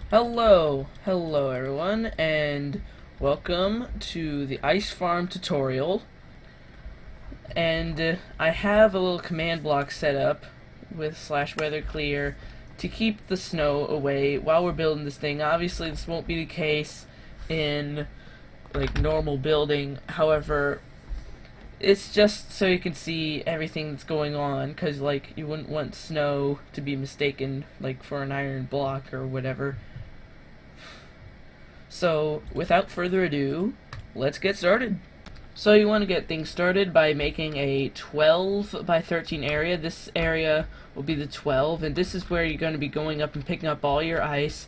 Hello everyone, and welcome to the Ice Farm tutorial. And I have a little command block set up with /weather clear to keep the snow away while we're building this thing. Obviously, this won't be the case in like normal building. However, it's just so you can see everything that's going on, because like you wouldn't want snow to be mistaken like for an iron block or whatever. So, without further ado, let's get started. So you want to get things started by making a 12 by 13 area. This area will be the 12, and this is where you're going to be going up and picking up all your ice.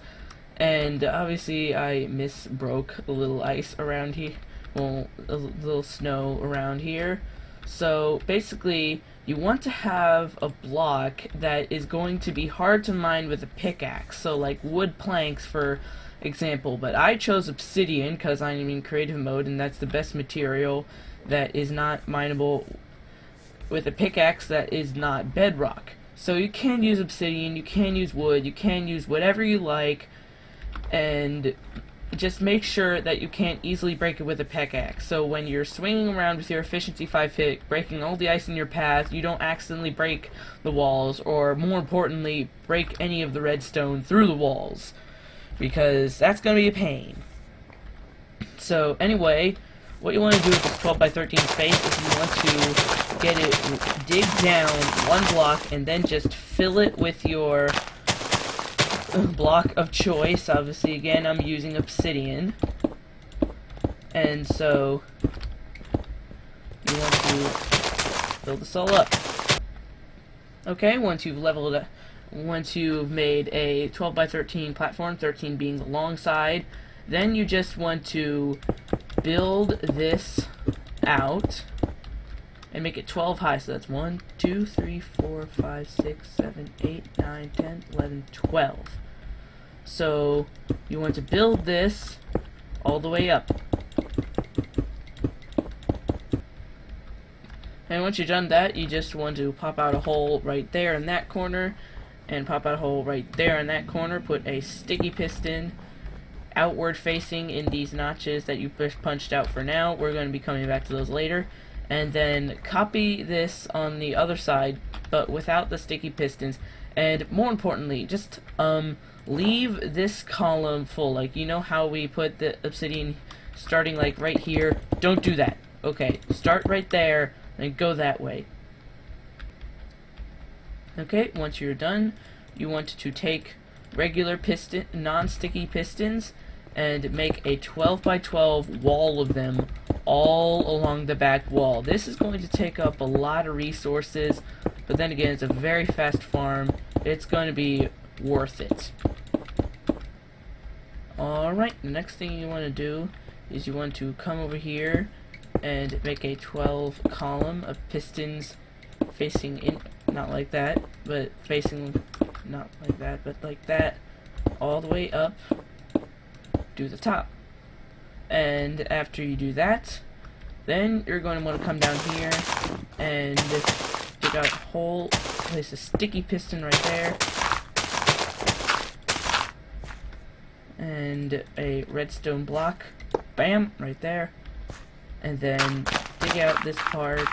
And obviously I misbroke a little ice around here, well, a little snow around here. So basically you want to have a block that is going to be hard to mine with a pickaxe, so like wood planks for example, but I chose obsidian because I'm in creative mode and that's the best material that is not mineable with a pickaxe that is not bedrock. So you can use obsidian, you can use wood, you can use whatever you like, and just make sure that you can't easily break it with a pickaxe. So when you're swinging around with your efficiency 5 pick, breaking all the ice in your path, you don't accidentally break the walls, or more importantly, break any of the redstone through the walls, because that's going to be a pain. So anyway, what you want to do with this 12 by 13 space is you want to get it, dig down one block, and then just fill it with your block of choice. Obviously, again, I'm using obsidian, and so you want to fill this all up. Okay, once you've leveled it, once you've made a 12 by 13 platform, 13 being the long side, then you just want to build this out and make it 12 high. So that's 1, 2, 3, 4, 5, 6, 7, 8, 9, 10, 11, 12. So you want to build this all the way up. And once you've done that, you just want to pop out a hole right there in that corner, and pop out a hole right there in that corner. Put a sticky piston outward facing in these notches that you punched out for now. We're going to be coming back to those later. And then copy this on the other side, but without the sticky pistons. And more importantly, just leave this column full. Like, you know how we put the obsidian starting like right here? Don't do that. Okay, start right there and go that way. Okay, once you're done, you want to take regular piston, non-sticky pistons, and make a 12 by 12 wall of them all along the back wall. This is going to take up a lot of resources, but then again, it's a very fast farm. It's going to be worth it. Alright, the next thing you want to do is you want to come over here and make a 12 column of pistons facing in, not like that, but facing, not like that, but like that, all the way up to the top. And after you do that, then you're going to want to come down here and dig out a hole, place a sticky piston right there, and a redstone block, bam, right there, and then dig out this part.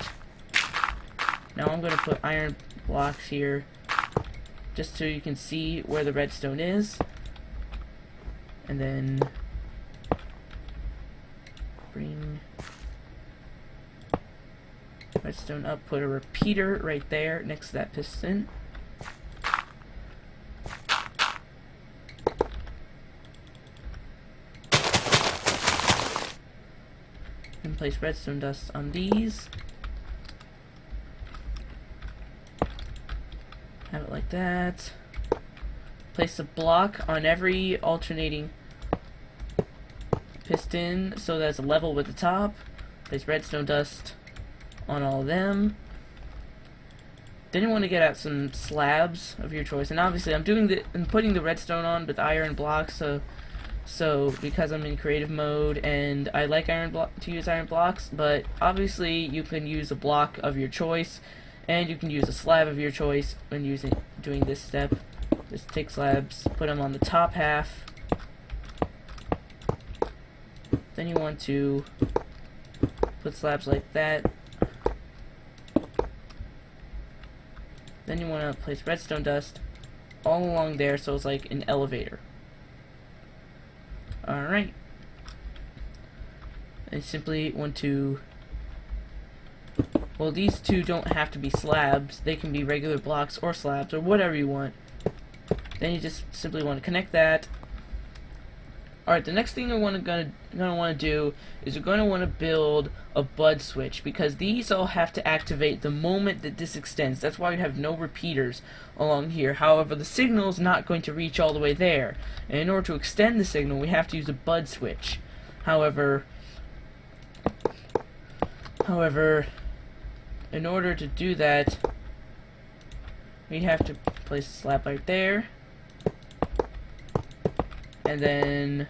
Now I'm going to put iron blocks here just so you can see where the redstone is, and then bring redstone up, put a repeater right there next to that piston, and place redstone dust on these. Have it like that. Place a block on every alternating piston so that's level with the top. Place redstone dust on all of them. Then you want to get out some slabs of your choice, and obviously I'm putting the redstone on with iron blocks, so because I'm in creative mode and I like to use iron blocks, but obviously you can use a block of your choice, and you can use a slab of your choice when doing this step. Just take slabs, put them on the top half Then you want to put slabs like that. Then you want to place redstone dust all along there so it's like an elevator. Alright. I simply want to... Well, these two don't have to be slabs. They can be regular blocks or slabs or whatever you want. Then you just simply want to connect that. Alright, the next thing you're gonna want to do is you're going to want to build a bud switch, because these all have to activate the moment that this extends. That's why you have no repeaters along here. However, the signal is not going to reach all the way there, and in order to extend the signal, we have to use a bud switch. However, in order to do that, we have to place a slab right there, and then,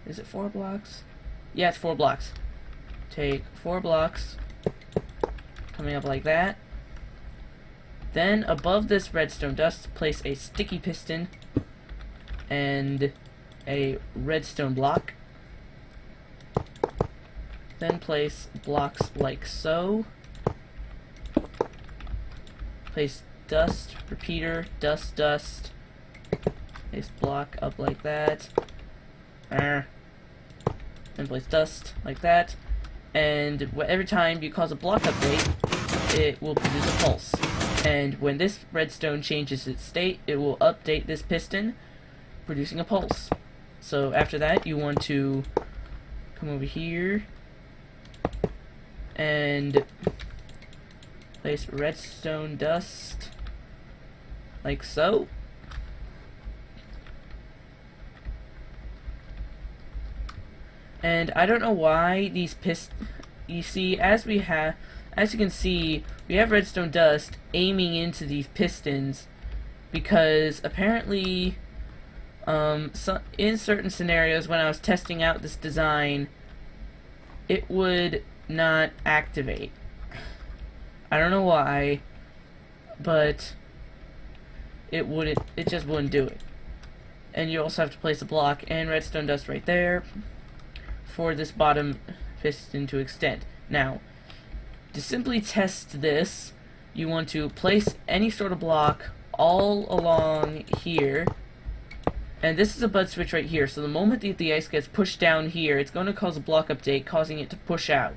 is it 4 blocks? Yeah, it's 4 blocks. Take 4 blocks, coming up like that. Then above this redstone dust, place a sticky piston and a redstone block. Then place blocks like so. Place dust, repeater, dust, dust. Place block up like that. Then place dust like that. And every time you cause a block update, it will produce a pulse. And when this redstone changes its state, it will update this piston, producing a pulse. So after that, you want to come over here and place redstone dust like so. And I don't know why these you see, as you can see, we have redstone dust aiming into these pistons, because apparently in certain scenarios when I was testing out this design, it would not activate. I don't know why, but it just wouldn't do it. And you also have to place a block and redstone dust right there for this bottom piston to extend. Now, to simply test this, you want to place any sort of block all along here, and this is a bud switch right here, so the moment that the ice gets pushed down here, it's going to cause a block update, causing it to push out.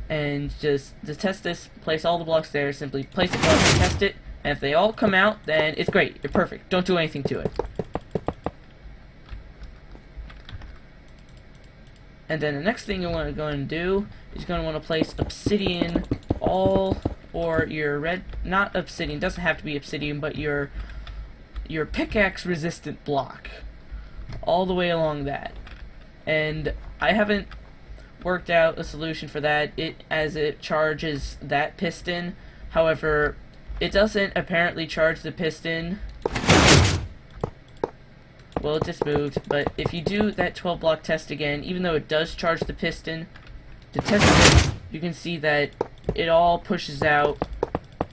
And just to test this, place all the blocks there, simply place a block and test it, and if they all come out, then it's great, you're perfect, don't do anything to it. And then the next thing you want to go and do is you're going to want to place obsidian or your not obsidian, doesn't have to be obsidian, but your pickaxe resistant block all the way along that. And I haven't worked out a solution for that, as it charges that piston. However, it doesn't apparently charge the piston. Well, it just moved, but if you do that 12 block test again, even though it does charge the piston, to test this, you can see that it all pushes out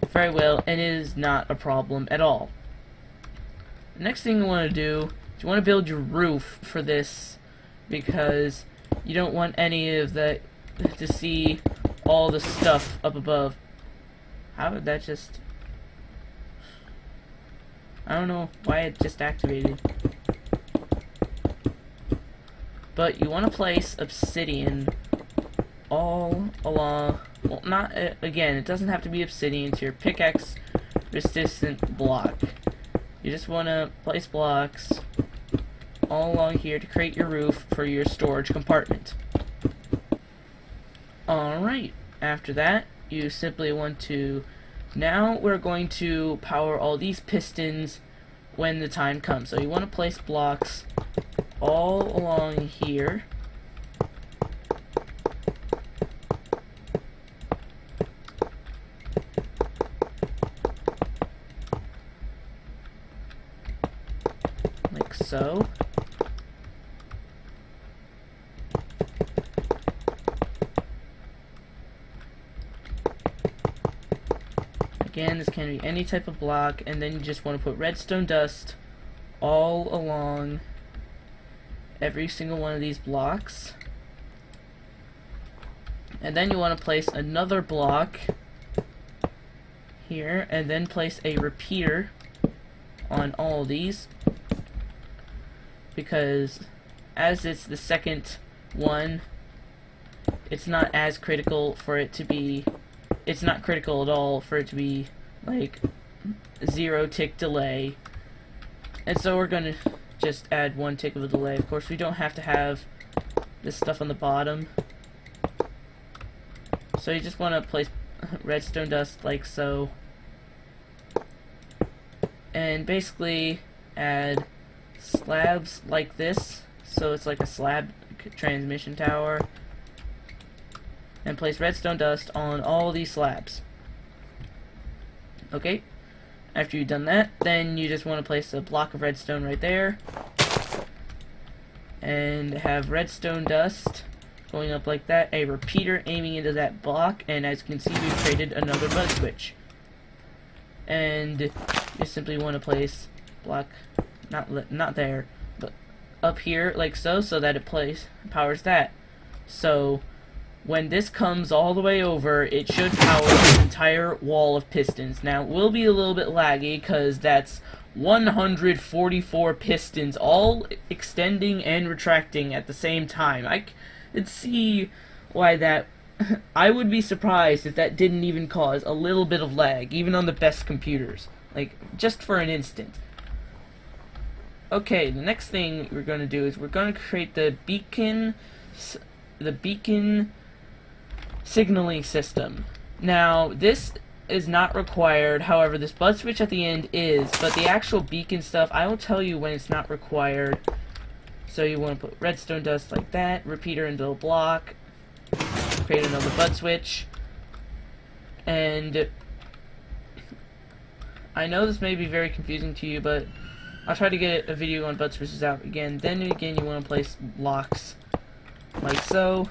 very well, and it is not a problem at all. The next thing you want to do is you want to build your roof for this, because you don't want any of that to see all the stuff up above. How did that just... I don't know why it just activated. But you want to place obsidian all along, well, not, again, it doesn't have to be obsidian, it's your pickaxe resistant block. You just want to place blocks all along here to create your roof for your storage compartment. Alright, after that, you simply want to, now we're going to power all these pistons when the time comes. So you want to place blocks all along here. Like so. Again, this can be any type of block, and then you just want to put redstone dust all along every single one of these blocks. And then you want to place another block here, and then place a repeater on all these, because as it's the second one, it's not as critical for it to be, it's not critical at all for it to be like 0 tick delay. And so we're going to just add 1 tick of a delay. Of course, we don't have to have this stuff on the bottom. So you just want to place redstone dust like so. And basically add slabs like this, so it's like a slab transmission tower. And place redstone dust on all these slabs. Okay? After you've done that, then you just want to place a block of redstone right there. And have redstone dust going up like that, a repeater aiming into that block, and as you can see, we've created another bug switch. And you simply want to place block, not there, but up here like so, so that it powers that. So when this comes all the way over, it should power this entire wall of pistons. Now, it will be a little bit laggy, because that's 144 pistons, all extending and retracting at the same time. I could see why that... I would be surprised if that didn't even cause a little bit of lag, even on the best computers. Like, just for an instant. Okay, the next thing we're going to do is we're going to create the beacon signaling system. Now, this is not required, however, this buzz switch at the end is, but the actual beacon stuff, I will tell you when it's not required. So you want to put redstone dust like that, repeater into a block, create another buzz switch, and I know this may be very confusing to you, but I'll try to get a video on buzz switches out again. Then again, you want to place blocks like so.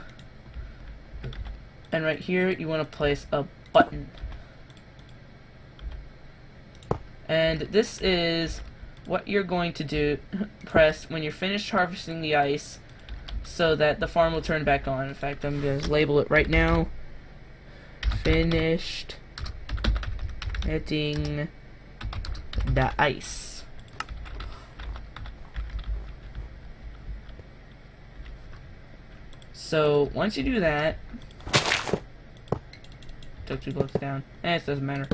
And right here, you want to place a button. And this is what you're going to press when you're finished harvesting the ice, so that the farm will turn back on. In fact, I'm going to label it right now. Finished getting the ice. So, once you do that, took 2 blocks down. It doesn't matter.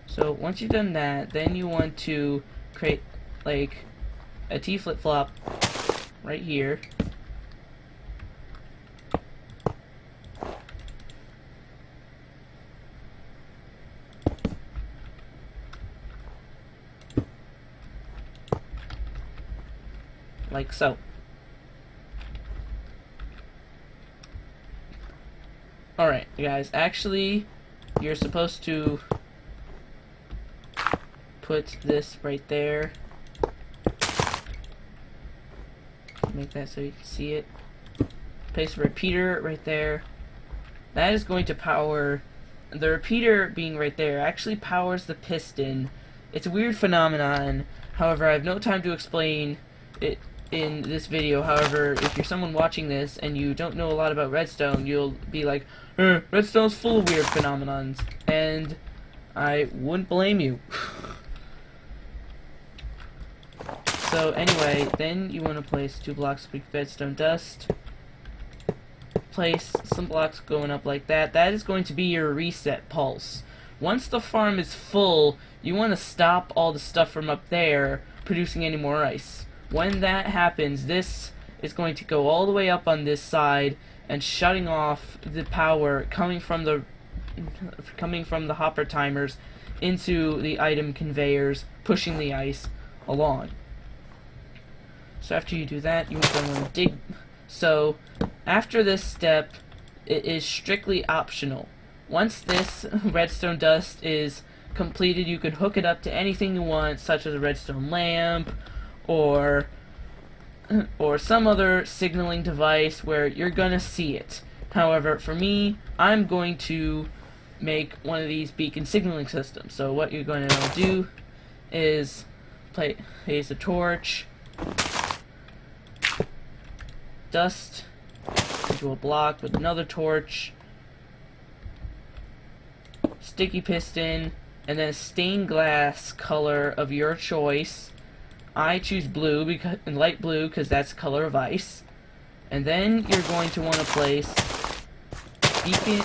So once you've done that, then you want to create like a T flip-flop right here. Like so. Alright, guys, actually, you're supposed to put this right there. Make that so you can see it. Place a repeater right there. That is going to power... The repeater being right there actually powers the piston. It's a weird phenomenon. However, I have no time to explain it in this video. However, if you're someone watching this and you don't know a lot about redstone, you'll be like, redstone's full of weird phenomenons, and I wouldn't blame you. So anyway, then you want to place 2 blocks of redstone dust. Place some blocks going up like that. That is going to be your reset pulse. Once the farm is full, you want to stop all the stuff from up there producing any more ice. When that happens, this is going to go all the way up on this side and shutting off the power coming from the hopper timers into the item conveyors, pushing the ice along. So after you do that, you want to dig. So after this step, it is strictly optional. Once this redstone dust is completed, you can hook it up to anything you want, such as a redstone lamp or some other signaling device where you're gonna see it. However, for me, I'm going to make one of these beacon signaling systems. So what you're going to do is place a torch, dust, into a block with another torch, sticky piston, and then stained glass color of your choice. I choose blue because light blue because that's the color of ice. And then you're going to want to place beacon.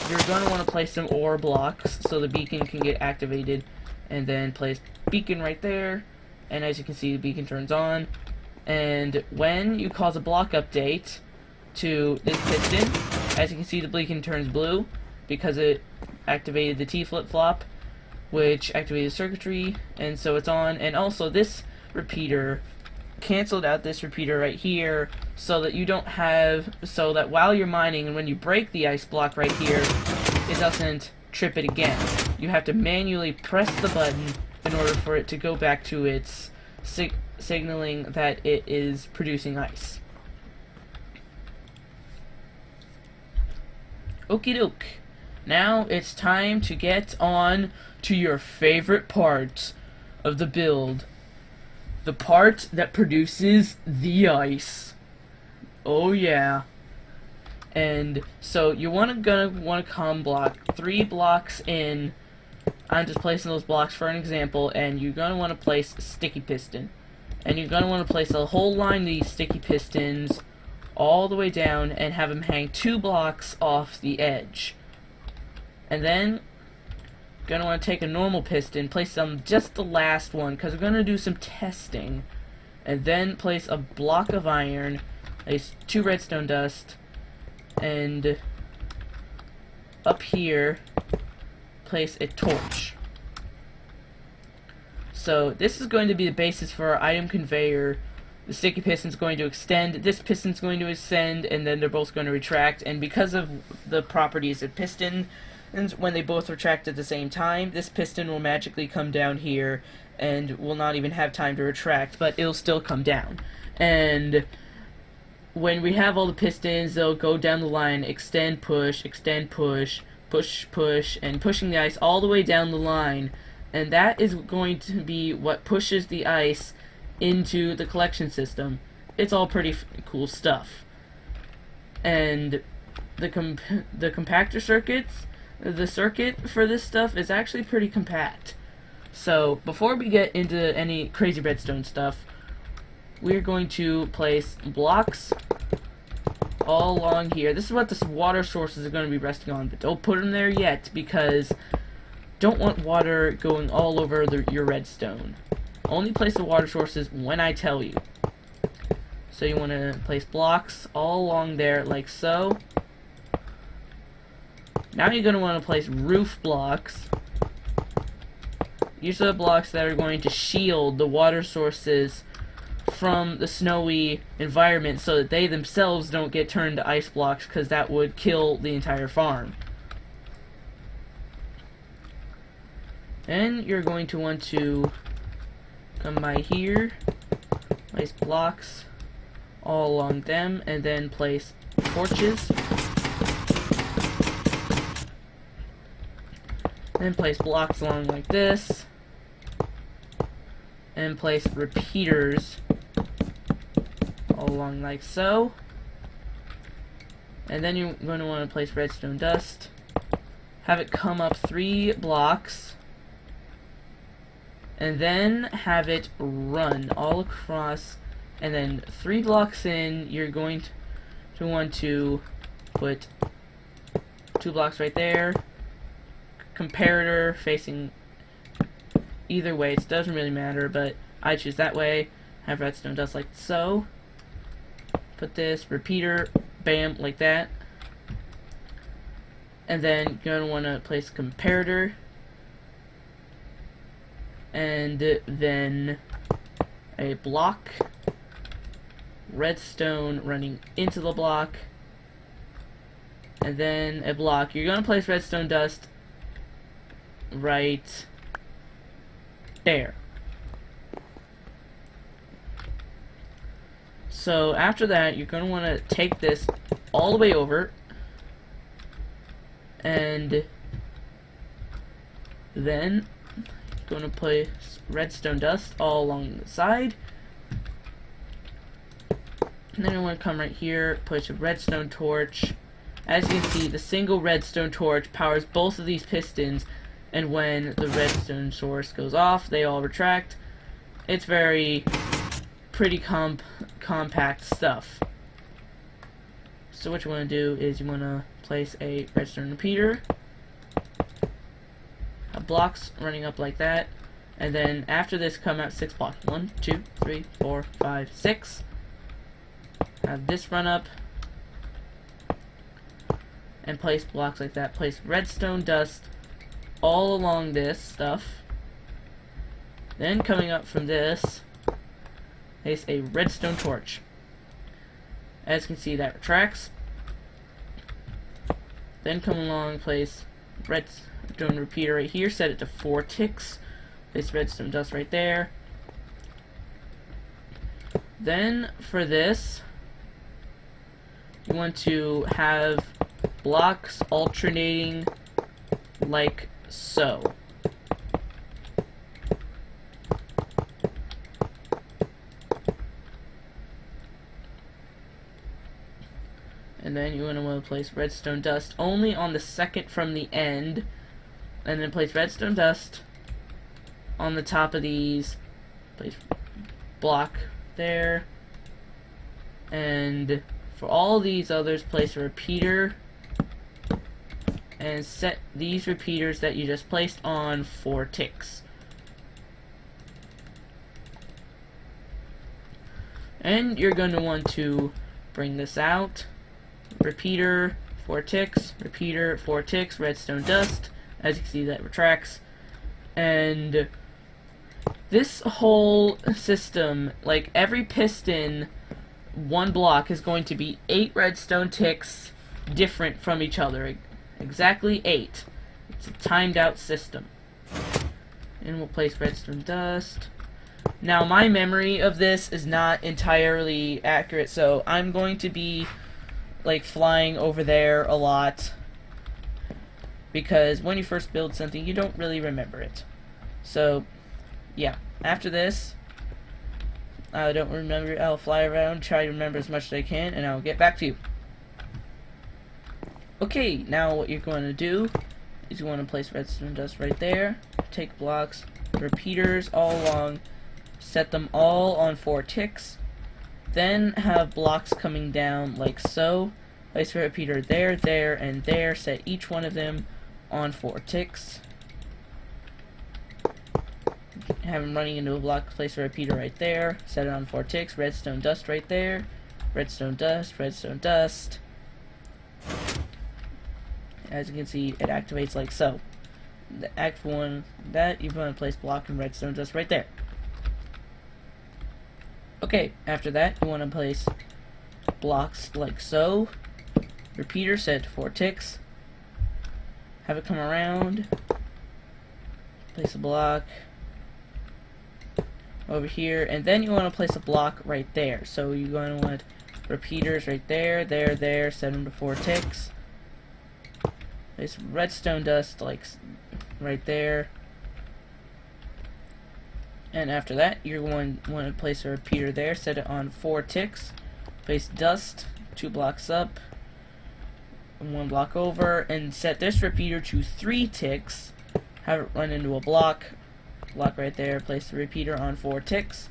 You're going to want to place some ore blocks so the beacon can get activated, and then place beacon right there. And as you can see, the beacon turns on. And when you cause a block update to this piston, as you can see, the beacon turns blue because it activated the T flip-flop, which activated circuitry, and so it's on. And also this repeater canceled out this repeater right here so that you don't have, so that while you're mining and when you break the ice block right here, it doesn't trip it again. You have to manually press the button in order for it to go back to its signaling that it is producing ice. Okie doke. Now it's time to get on to your favorite part of the build. The part that produces the ice. Oh yeah. And so you're gonna want to come block 3 blocks in. I'm just placing those blocks for an example, and you're gonna want to place a sticky piston. And you're gonna want to place a whole line of these sticky pistons all the way down and have them hang 2 blocks off the edge. And then you're gonna want to take a normal piston, place them just the last one, because we're gonna do some testing. And then place a block of iron, place 2 redstone dust, and up here place a torch. So this is going to be the basis for our item conveyor. The sticky piston's going to extend, this piston's going to ascend, and then they're both going to retract. And because of the properties of piston, and when they both retract at the same time, this piston will magically come down here and will not even have time to retract, but it'll still come down. And when we have all the pistons, they'll go down the line, extend, push, push, push, and pushing the ice all the way down the line. And that is going to be what pushes the ice into the collection system. It's all pretty cool stuff. And the compactor circuits, the circuit for this stuff is actually pretty compact. So before we get into any crazy redstone stuff, we're going to place blocks all along here. This is what the water sources are going to be resting on, but don't put them there yet because don't want water going all over your redstone. Only place the water sources when I tell you. So you want to place blocks all along there like so. Now you're going to want to place roof blocks. These are the blocks that are going to shield the water sources from the snowy environment so that they themselves don't get turned to ice blocks, because that would kill the entire farm. Then you're going to want to come by here, place blocks all along them, and then place torches. Then place blocks along like this, and place repeaters all along like so. And then you're going to want to place redstone dust, have it come up 3 blocks, and then have it run all across. And then 3 blocks in, you're going to want to put 2 blocks right there, comparator facing either way, it doesn't really matter, but I choose that way. Have redstone dust like so. Put this repeater, bam, like that. And then you're going to want to place a comparator. And then a block, redstone running into the block, and then a block. You're going to place redstone dust right there. So after that, you're going to want to take this all the way over, and then going to place redstone dust all along the side. And then you want to come right here, put a redstone torch. As you can see, the single redstone torch powers both of these pistons, and when the redstone source goes off, they all retract. It's very pretty compact stuff. So what you want to do is you want to place a redstone repeater, have blocks running up like that, and then after this come out 6 blocks. 1, 2, 3, 4, 5, 6. Have this run up, and place blocks like that. Place redstone dust all along this stuff. Then coming up from this, place a redstone torch. As you can see, that retracts. Then come along, place redstone repeater right here, set it to 4 ticks. Place redstone dust right there. Then for this, you want to have blocks alternating like so. And then you want to place redstone dust only on the second from the end, and then place redstone dust on the top of these. Place block there, and for all these others, place a repeater and set these repeaters that you just placed on 4 ticks. And you're going to want to bring this out. Repeater, 4 ticks, repeater, 4 ticks, redstone dust. As you can see, that retracts. And this whole system, like every piston, 1 block is going to be 8 redstone ticks different from each other. Exactly 8. It's a timed out system. And we'll place redstone dust. Now, my memory of this is not entirely accurate, so I'm going to be like flying over there a lot, because when you first build something, you don't really remember it. So, yeah. After this, I don't remember. I'll fly around, try to remember as much as I can, and I'll get back to you. Okay, now what you're going to do is you want to place redstone dust right there. Take blocks, repeaters all along, set them all on 4 ticks. Then have blocks coming down like so. Place a repeater there, there, and there. Set each one of them on 4 ticks. Have them running into a block. Place a repeater right there. Set it on 4 ticks. Redstone dust right there. Redstone dust, redstone dust. As you can see, it activates like so. The act 1, that you want to place block and redstone dust right there. Okay, after that, you want to place blocks like so. Repeater set to 4 ticks. Have it come around. Place a block over here, and then you want to place a block right there. So you're going to want repeaters right there, there, there. Set them to 4 ticks. Place redstone dust like right there. And after that, you're going to want to place a repeater there, set it on 4 ticks, place dust 2 blocks up, and 1 block over, and set this repeater to 3 ticks, have it run into a block right there, place the repeater on 4 ticks,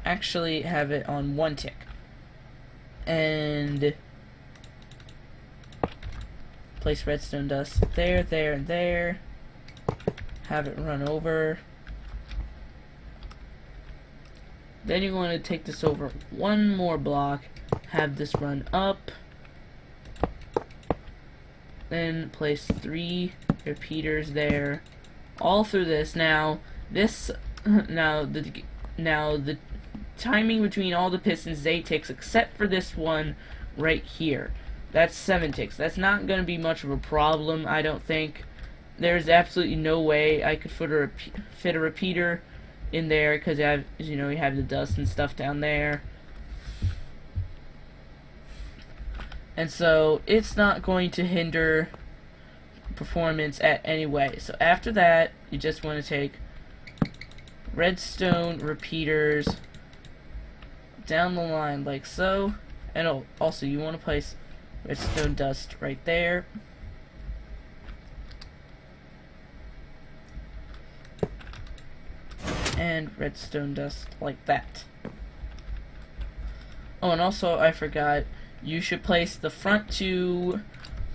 actually have it on 1 tick, and place redstone dust there, there, and there. Have it run over. Then you're going to take this over 1 more block, have this run up, then place 3 repeaters there, all through this. Now the timing between all the pistons is 8 ticks, except for this one right here. That's 7 ticks. That's not going to be much of a problem, I don't think. There's absolutely no way I could fit a repeater in there, because you have the dust and stuff down there, and so it's not going to hinder performance at any way. So after that, you just want to take redstone repeaters down the line like so. And also you want to place redstone dust right there. And redstone dust like that. Oh, and also I forgot, you should place the front 2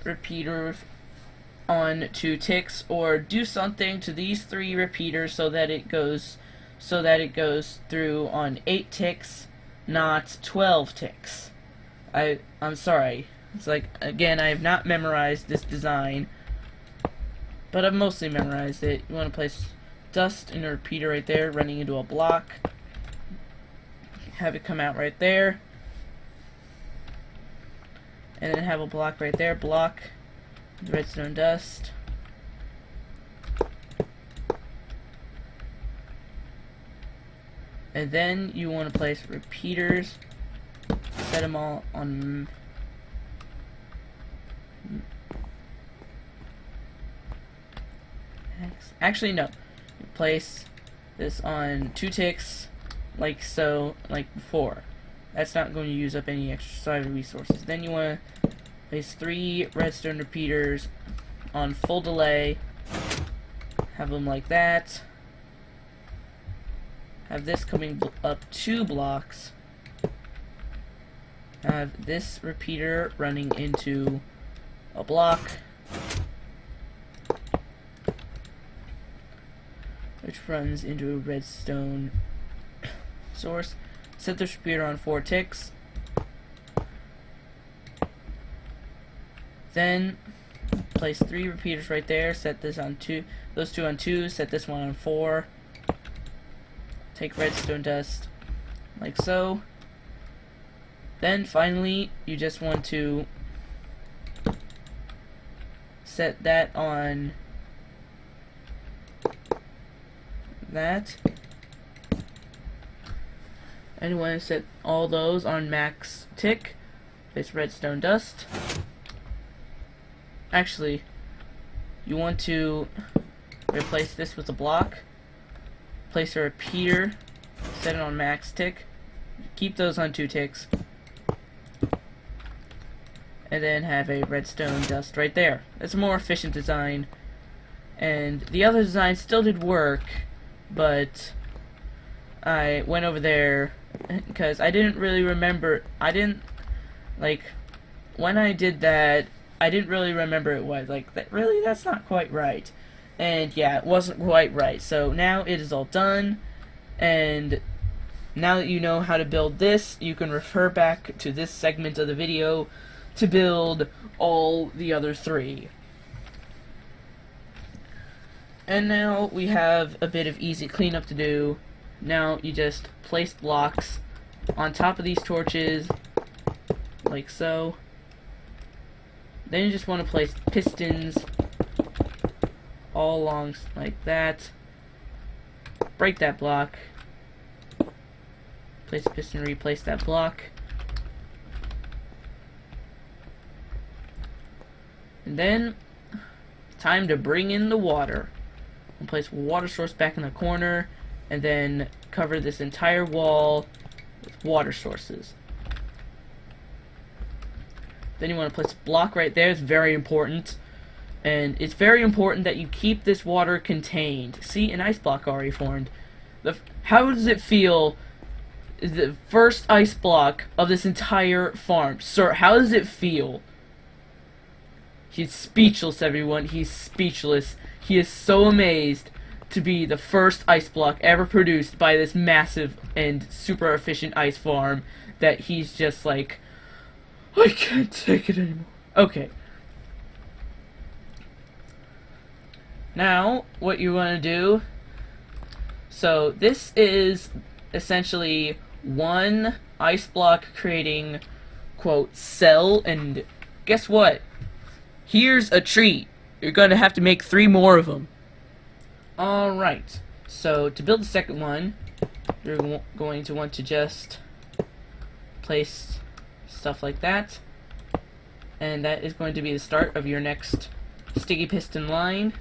repeaters on 2 ticks, or do something to these 3 repeaters so that it goes through on 8 ticks, not 12 ticks. I'm sorry. It's like, again, I have not memorized this design, but I've mostly memorized it. You want to place dust in a repeater right there, running into a block. Have it come out right there. And then have a block right there, block the redstone dust. And then you want to place repeaters, set them all on actually no, you place this on 2 ticks like so, like before. That's not going to use up any extra side resources. Then you want to place 3 redstone repeaters on full delay. Have them like that. Have this coming up 2 blocks. Have this repeater running into a block, which runs into a redstone source. Set this repeater on 4 ticks. Then place 3 repeaters right there. Set this on 2. Those 2 on 2. Set this one on 4. Take redstone dust like so. Then finally, you just want to set that on that. And you want to set all those on max tick. Place redstone dust. Actually, you want to replace this with a block. Place a repeater. Set it on max tick. Keep those on 2 ticks. And then have a redstone dust right there. It's a more efficient design. And the other design still did work, but I went over there because I didn't really remember. When I did that, I didn't really remember it was like that. Really, that's not quite right. And yeah, it wasn't quite right. So now it is all done, and now that you know how to build this, you can refer back to this segment of the video to build all the other 3. And now we have a bit of easy cleanup to do. Now you just place blocks on top of these torches, like so. Then you just want to place pistons all along like that. Break that block. Place a piston, replace that block. And then, time to bring in the water. We'll place a water source back in the corner, and then cover this entire wall with water sources. Then you want to place a block right there. It's very important. And it's very important that you keep this water contained. See, an ice block already formed. How does it feel? The first ice block of this entire farm. Sir, how does it feel? He's speechless, everyone. He's speechless. He is so amazed to be the first ice block ever produced by this massive and super efficient ice farm that he's just like, I can't take it anymore. Okay. Now, what you want to do, so this is essentially one ice block creating, quote, cell, and guess what? Here's a treat. You're going to have to make 3 more of them. Alright, so to build the second one, you're going to want to just place stuff like that. And that is going to be the start of your next sticky piston line.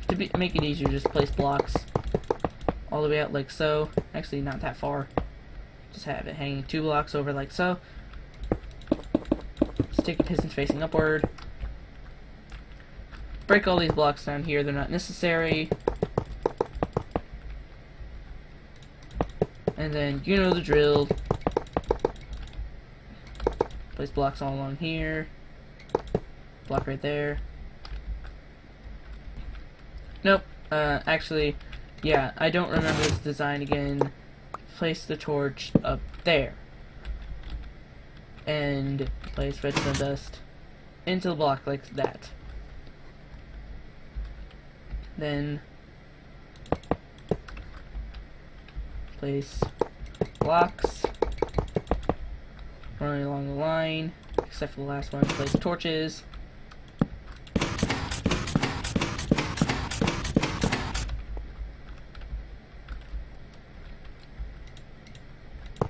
To make it easier, just place blocks all the way out like so. Actually, not that far. Just have it hanging 2 blocks over like so. Sticky pistons facing upward. Break all these blocks down here, they're not necessary. And then, you know the drill. Place blocks all along here. Block right there. Nope. Actually, yeah, I don't remember this design again. Place the torch up there. And place redstone dust into the block like that. Then place blocks running along the line, except for the last one. Place torches.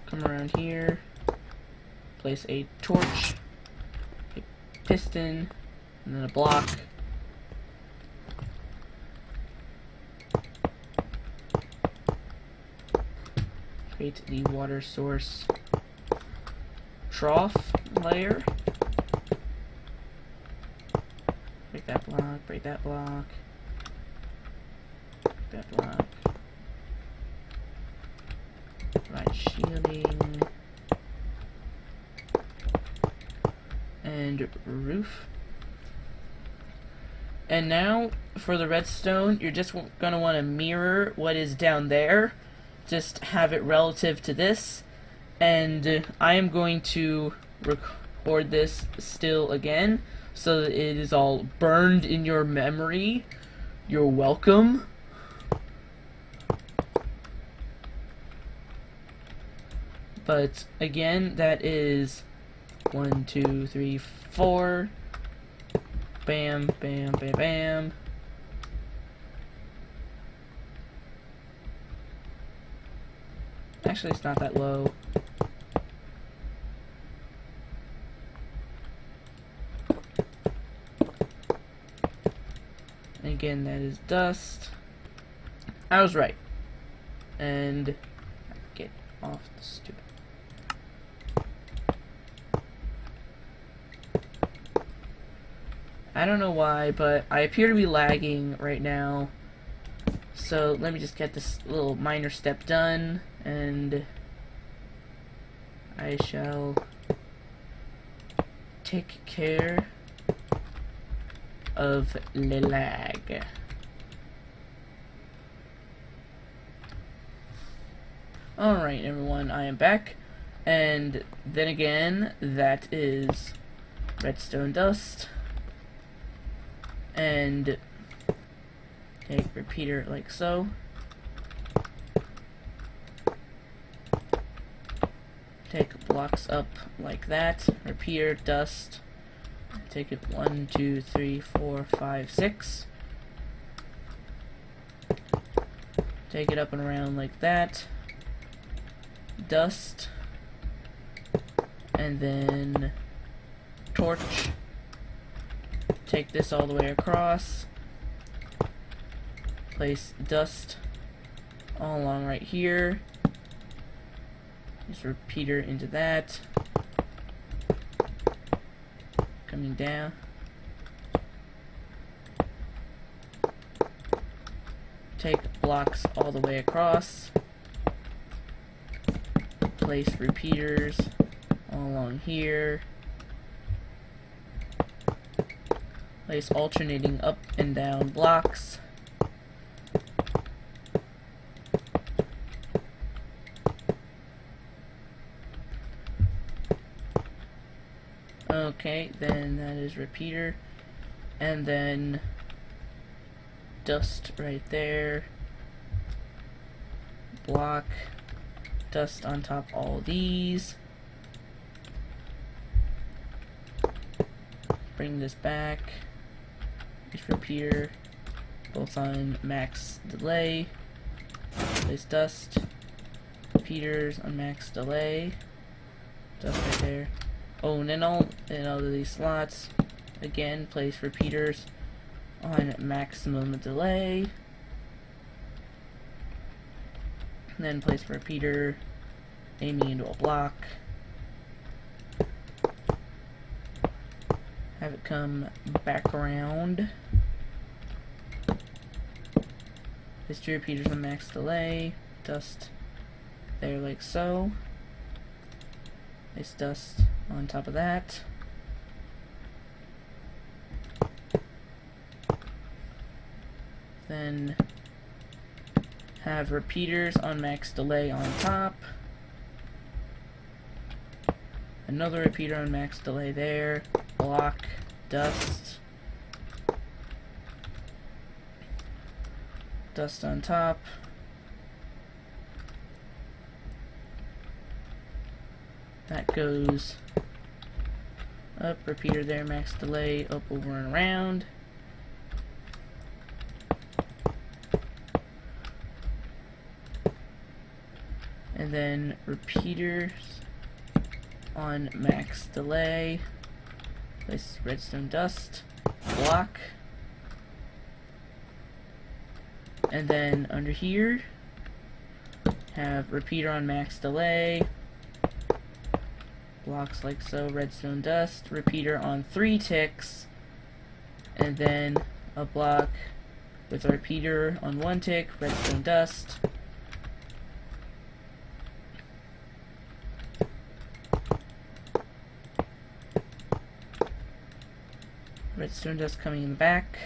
Come around here. Place a torch, a piston, and then a block. Create the water source trough layer. Break that block, break that block, break that block. Provide shielding. And roof. And now for the redstone, you're just gonna want to mirror what is down there. Just have it relative to this, and I am going to record this still again so that it is all burned in your memory. You're welcome. But again, that is 1, 2, 3, 4. Bam, bam, bam, bam. Actually, it's not that low. And again, that is dust. I was right. And get off the stupid. I don't know why, but I appear to be lagging right now. So let me just get this little minor step done, and I shall take care of the lag. Alright everyone, I am back, and then again, that is redstone dust. And take repeater like so. Take blocks up like that. Repeater, dust. Take it 1, 2, 3, 4, 5, 6. Take it up and around like that. Dust. And then torch. Take this all the way across. Place dust all along right here. Just repeater into that. Coming down. Take blocks all the way across. Place repeaters all along here. Place alternating up and down blocks. Okay, then that is repeater, and then dust right there, block, dust on top all these, bring this back, just repeater, both on max delay, place dust, repeaters on max delay, dust right there. Oh, and then all of these slots, again, place repeaters on maximum delay. Then place a repeater aiming into a block. Have it come back around. Place 2 repeaters on max delay. Dust there like so. Place dust on top of that. Then have repeaters on max delay on top. Another repeater on max delay there. Block, dust. Dust on top. That goes up, repeater there, max delay, up, over, and around. And then repeaters on max delay. Place redstone dust, block. And then under here, have repeater on max delay. Blocks like so, redstone dust, repeater on 3 ticks, and then a block with a repeater on 1 tick, redstone dust. Redstone dust coming in the back.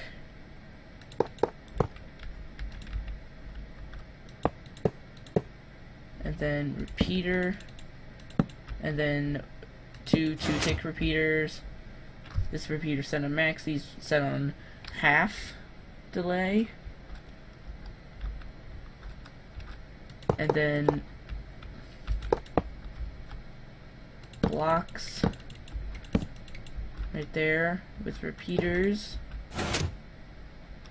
And then repeater. And then 2 2-tick repeaters. This repeater set on max, these set on half delay. And then blocks right there with repeaters.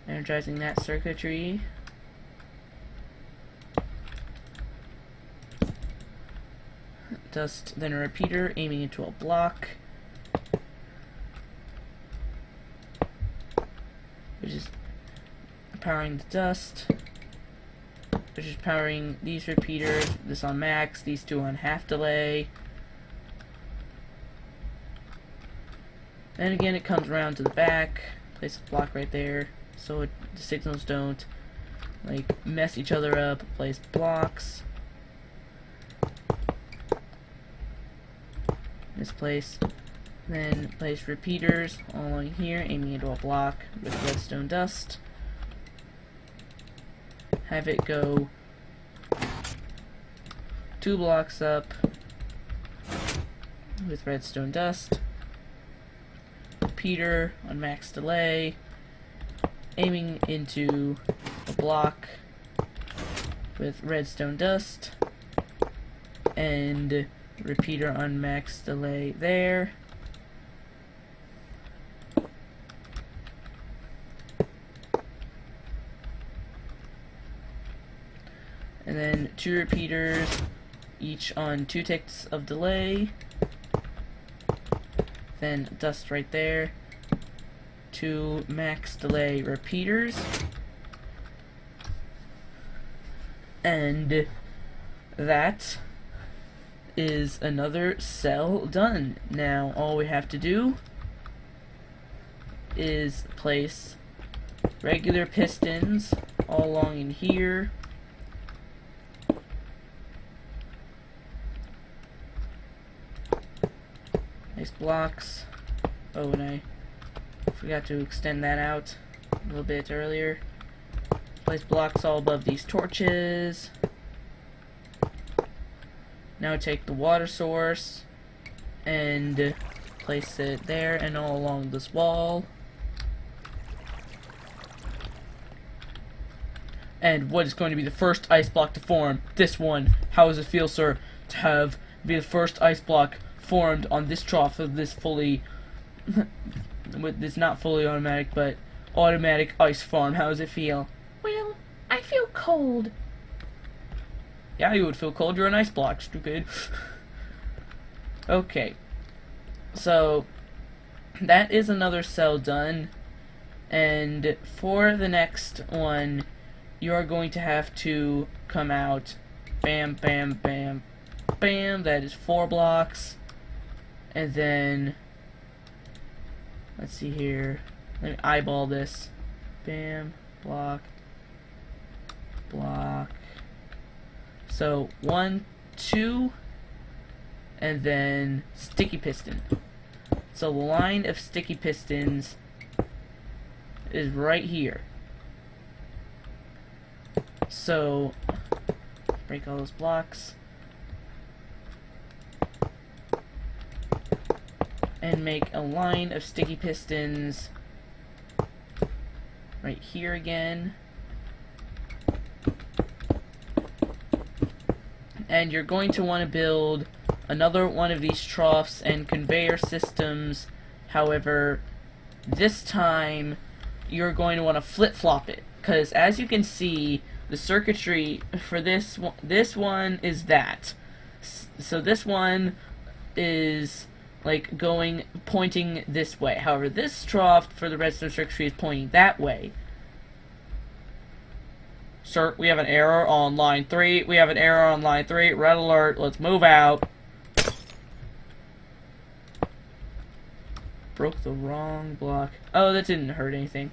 Energizing that circuitry. Dust, then a repeater aiming into a block, which is powering the dust, which is powering these repeaters, this on max, these 2 on half delay. Then again it comes around to the back, place a block right there so the signals don't like mess each other up, place blocks. This place, then place repeaters all along here, aiming into a block with redstone dust. Have it go 2 blocks up with redstone dust. Repeater on max delay, aiming into a block with redstone dust, and repeater on max delay there. And then 2 repeaters, each on 2 ticks of delay. Then dust right there. 2 max delay repeaters. And that is another cell done. Now all we have to do is place regular pistons all along in here. Nice blocks. Oh, and I forgot to extend that out a little bit earlier. Place blocks all above these torches. Now take the water source and place it there and all along this wall. And what is going to be the first ice block to form? This one. How does it feel, sir, to be the first ice block formed on this trough of this fully with this not fully automatic but automatic ice farm? How does it feel? Well, I feel cold. Yeah, you would feel cold. You're an ice block, stupid. Okay. So, that is another cell done. And for the next one, you are going to have to come out Bam, bam, bam, bam. That is 4 blocks. And then, let's see here. Let me eyeball this. Bam, block, block. So 1, 2, and then sticky piston. So the line of sticky pistons is right here. So break all those blocks and make a line of sticky pistons right here again. And you're going to want to build another one of these troughs and conveyor systems. However, this time you're going to want to flip-flop it, because as you can see, the circuitry for this one is that. So this one is like pointing this way. However, this trough for the redstone circuitry is pointing that way. Sir, we have an error on line 3. We have an error on line 3. Red alert. Let's move out. Broke the wrong block. Oh, that didn't hurt anything.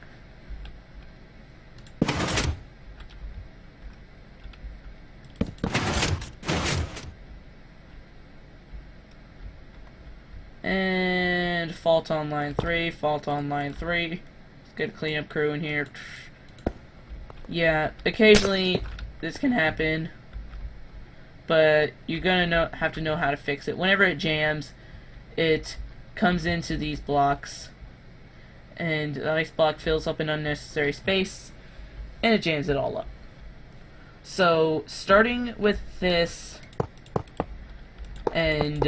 And fault on line 3. Fault on line 3. Let's get a cleanup crew in here. Yeah, occasionally this can happen, but you're gonna have to know how to fix it. Whenever it jams, it comes into these blocks, and the ice block fills up an unnecessary space, and it jams it all up. So, starting with this, and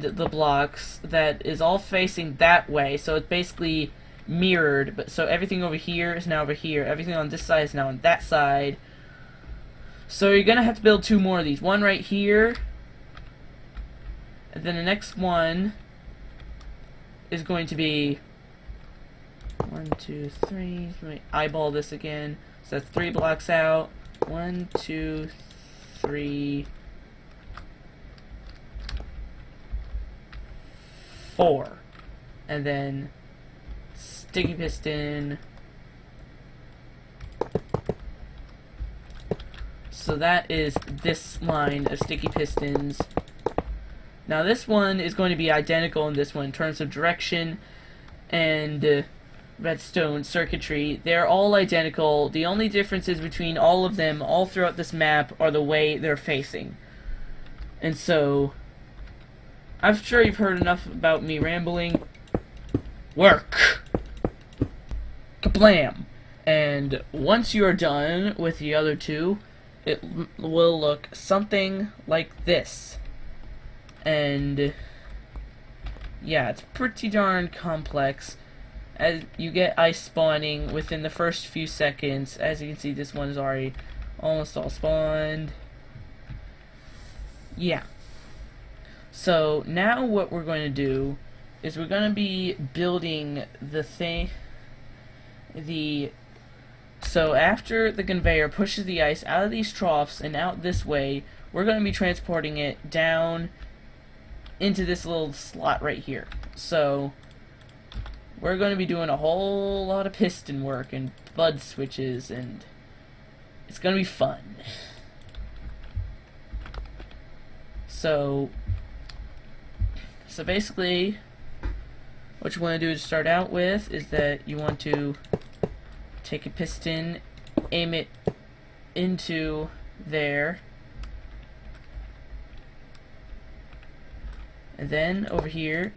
the blocks that is all facing that way, so it's basically mirrored, but so everything over here is now over here, everything on this side is now on that side. So you're gonna have to build 2 more of these, one right here, and then the next one is going to be 1, 2, 3. Let me eyeball this again. So that's 3 blocks out. 1, 2, 3, 4, and then sticky piston. So that is this line of sticky pistons. Now this one is going to be identical in this one in terms of direction and redstone circuitry. They're all identical. The only differences between all of them all throughout this map are the way they're facing. And so I'm sure you've heard enough about me rambling. Work! Kablam! And once you are done with the other 2, it will look something like this. And yeah, it's pretty darn complex. As you get ice spawning within the first few seconds. As you can see, this one is already almost all spawned. Yeah. So now what we're going to do is we're going to be building so after the conveyor pushes the ice out of these troughs and out this way, we're going to be transporting it down into this little slot right here. So we're going to be doing a whole lot of piston work and bud switches, and it's going to be fun. So basically, what you want to do to start out with is that you want to take a piston, aim it into there, and then over here,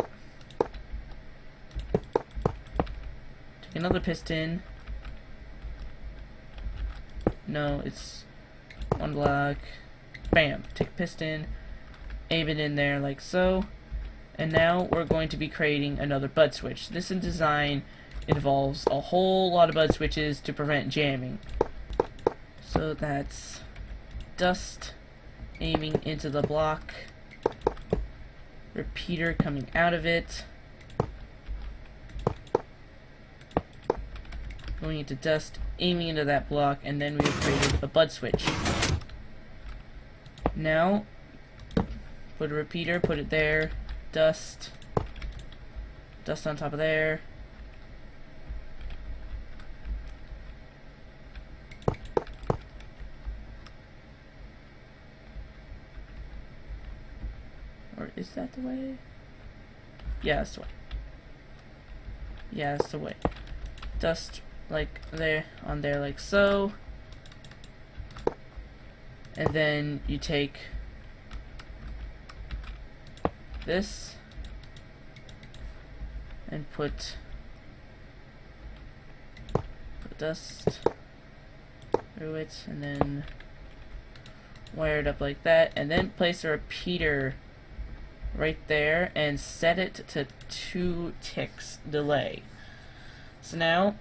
take another piston. No, it's 1 block. Bam! Take a piston, aim it in there like so. And now we're going to be creating another bud switch. This in design involves a whole lot of bud switches to prevent jamming. So that's dust aiming into the block, repeater coming out of it, going into dust, aiming into that block, and then we have created a bud switch. Now, put a repeater, put it there, dust on top of there. Or is that the way? Yeah, that's the way. Yeah, that's the way. Dust like there, on there like so. And then you take this and put the dust through it, and then wire it up like that, and then place a repeater right there and set it to 2 ticks delay. So now,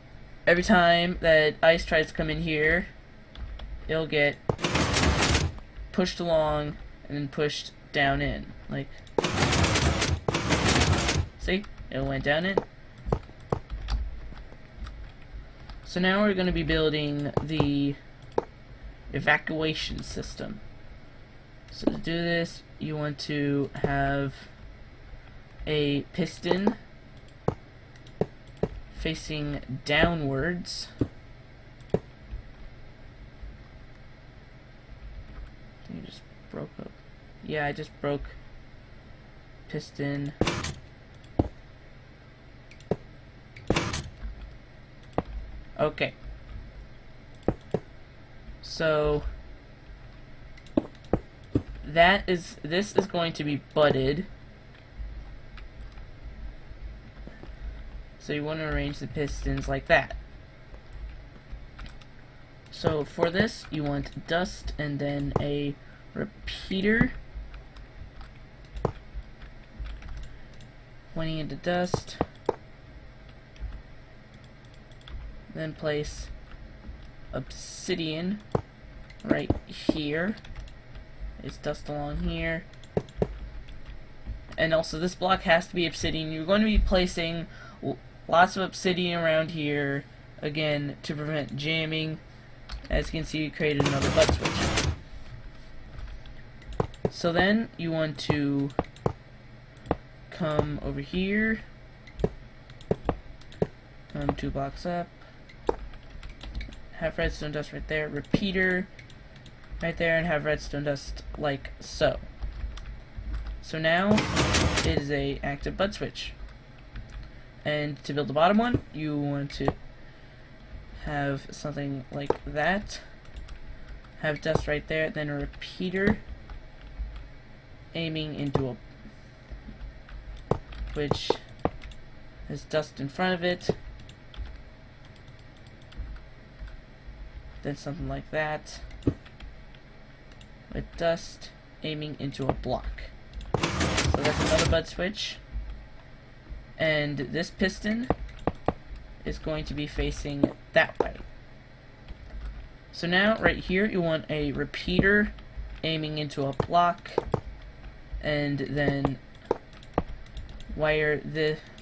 every time that ice tries to come in here, it'll get pushed along and then pushed down in. Like, see? It went down in. So now we're going to be building the evacuation system. So to do this, you want to have a piston facing downwards. I think I just broke up. Yeah, I just broke piston. Okay. So this is going to be butted. So you want to arrange the pistons like that. So for this, you want dust and then a repeater pointing into dust. Then place obsidian right here. It's dust along here. And also this block has to be obsidian. You're going to be placing lots of obsidian around here, again, to prevent jamming. As you can see, we created another bud switch. So then you want to come over here, come 2 blocks up, have redstone dust right there, repeater right there, and have redstone dust like so. So now it is a active bud switch. And to build the bottom one, you want to have something like that. Have dust right there, then a repeater aiming into a, which has dust in front of it. Then something like that, with dust aiming into a block. So that's another bud switch. And this piston is going to be facing that way. So now, right here, you want a repeater aiming into a block, and then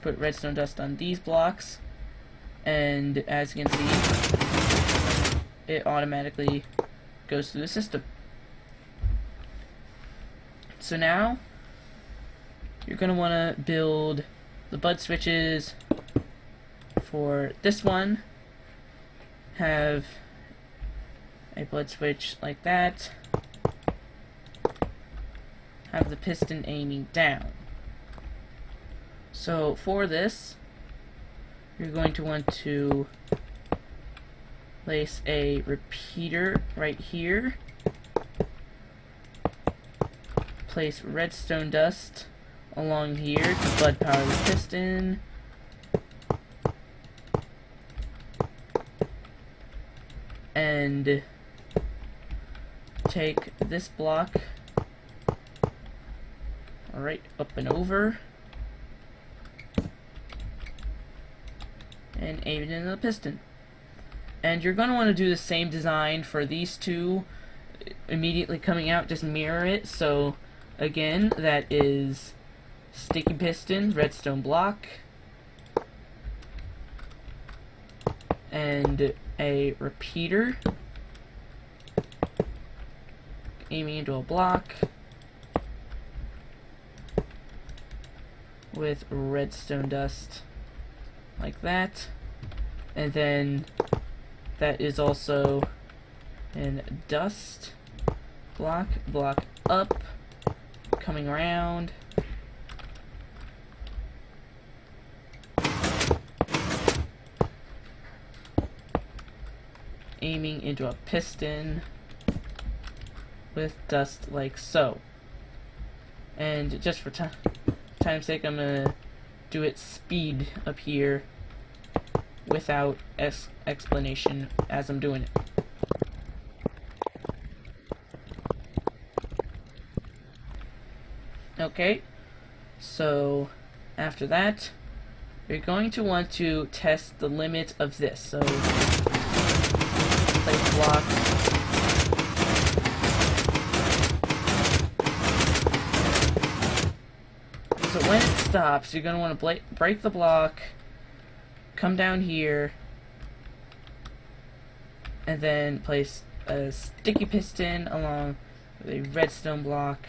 put redstone dust on these blocks, and as you can see, it automatically goes through the system. So now, you're going to want to build the bud switches for this one. Have a bud switch like that. Have the piston aiming down. So for this, you're going to want to place a repeater right here. Place redstone dust along here to bud power the piston. And take this block right up and over and aim it into the piston. And you're going to want to do the same design for these two immediately coming out, just mirror it. So again, that is sticky piston, redstone block, and a repeater aiming into a block with redstone dust like that, and then that is also in dust block up, coming around, aiming into a piston with dust like so. And just for time's sake, I'm gonna do it speed up here without explanation as I'm doing it. Okay, so after that, you're going to want to test the limit of this. So place blocks. So when it stops, you're going to want to break the block, come down here, and then place a sticky piston along with a redstone block,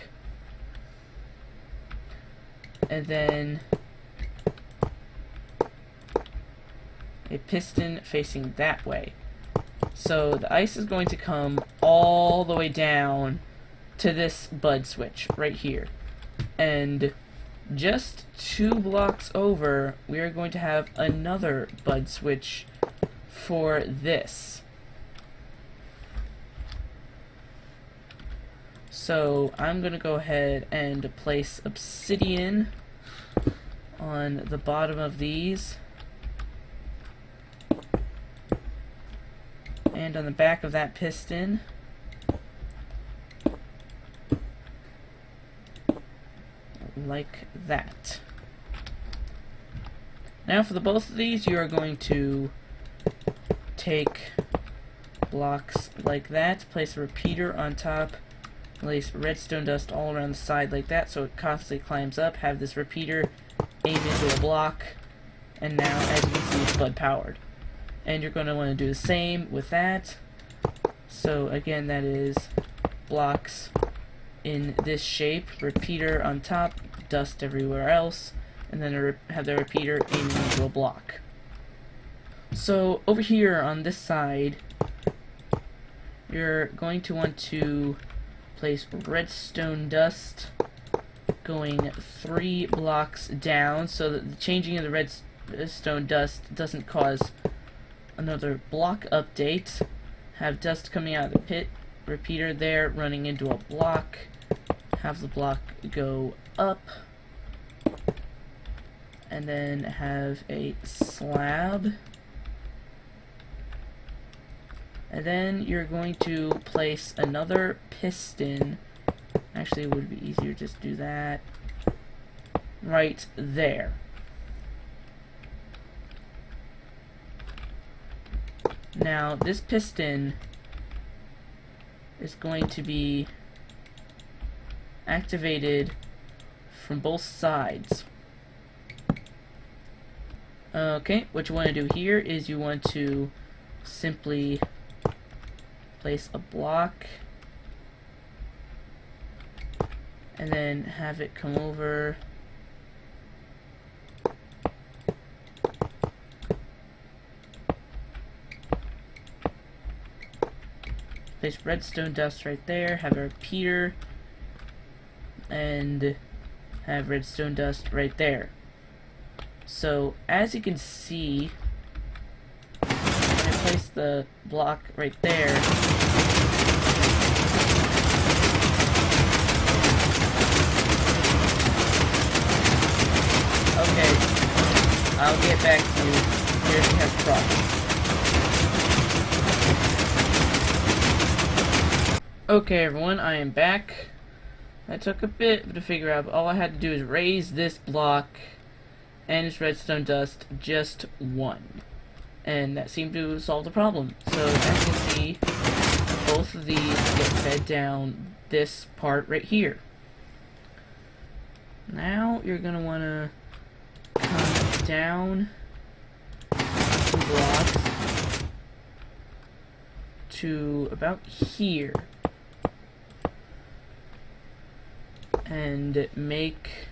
and then a piston facing that way. So the ice is going to come all the way down to this bud switch right here. And just 2 blocks over, we are going to have another bud switch for this. So I'm going to go ahead and place obsidian on the bottom of these and on the back of that piston. Like that. Now for the both of these, you are going to take blocks like that, place a repeater on top, place redstone dust all around the side like that so it constantly climbs up, have this repeater aim into a block, and now as you can see it's bud powered. And you're going to want to do the same with that. So again, that is blocks in this shape, repeater on top, dust everywhere else, and then have the repeater aiming into a block. So over here on this side, you're going to want to place redstone dust going 3 blocks down so that the changing of the redstone dust doesn't cause another block update. Have dust coming out of the pit, repeater there running into a block, have the block go up, and then have a slab, and then you're going to place another piston. Actually, it would be easier just to do that right there. Now this piston is going to be activated from both sides. Okay, what you want to do here is you want to simply place a block and then have it come over place redstone dust right there, have a repeater, and have redstone dust right there. So as you can see, when I place the block right there, okay, I'll get back to you. Here we have the problem. Okay everyone, I am back. That took a bit to figure out, but all I had to do is raise this block and its redstone dust just 1. And that seemed to solve the problem. So as you can see, both of these get fed down this part right here. Now you're going to want to come down 2 blocks to about here and make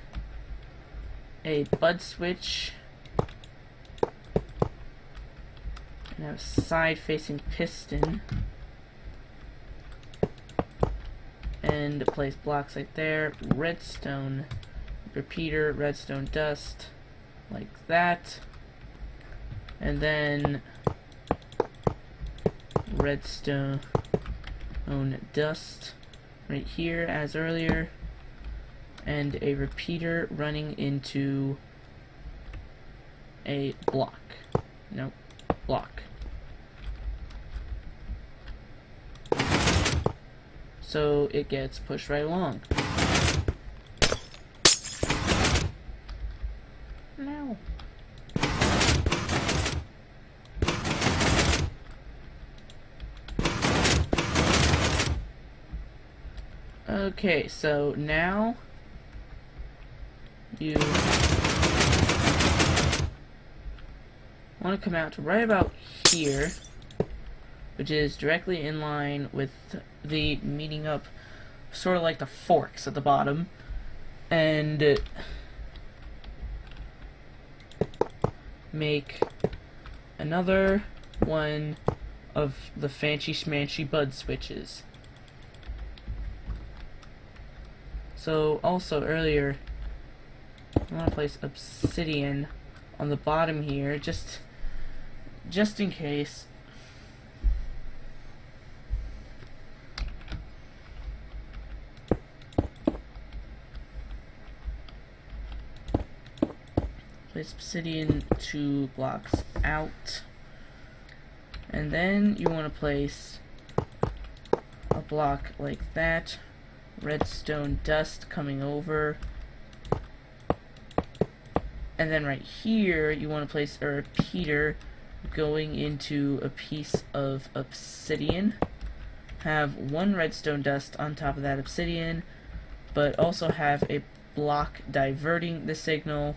a bud switch and have a side-facing piston and place blocks like there, redstone repeater, redstone dust like that, and then redstone dust right here as earlier, and a repeater running into a block. Nope, block. So it gets pushed right along. No. Okay, so now you want to come out to right about here, which is directly in line with the meeting up, sort of like the forks at the bottom, and make another one of the fancy schmancy bud switches. So also earlier, I want to place obsidian on the bottom here, just in case. Place obsidian 2 blocks out, and then you want to place a block like that, redstone dust coming over, and then right here you want to place a repeater going into a piece of obsidian. Have 1 redstone dust on top of that obsidian, but also have a block diverting the signal,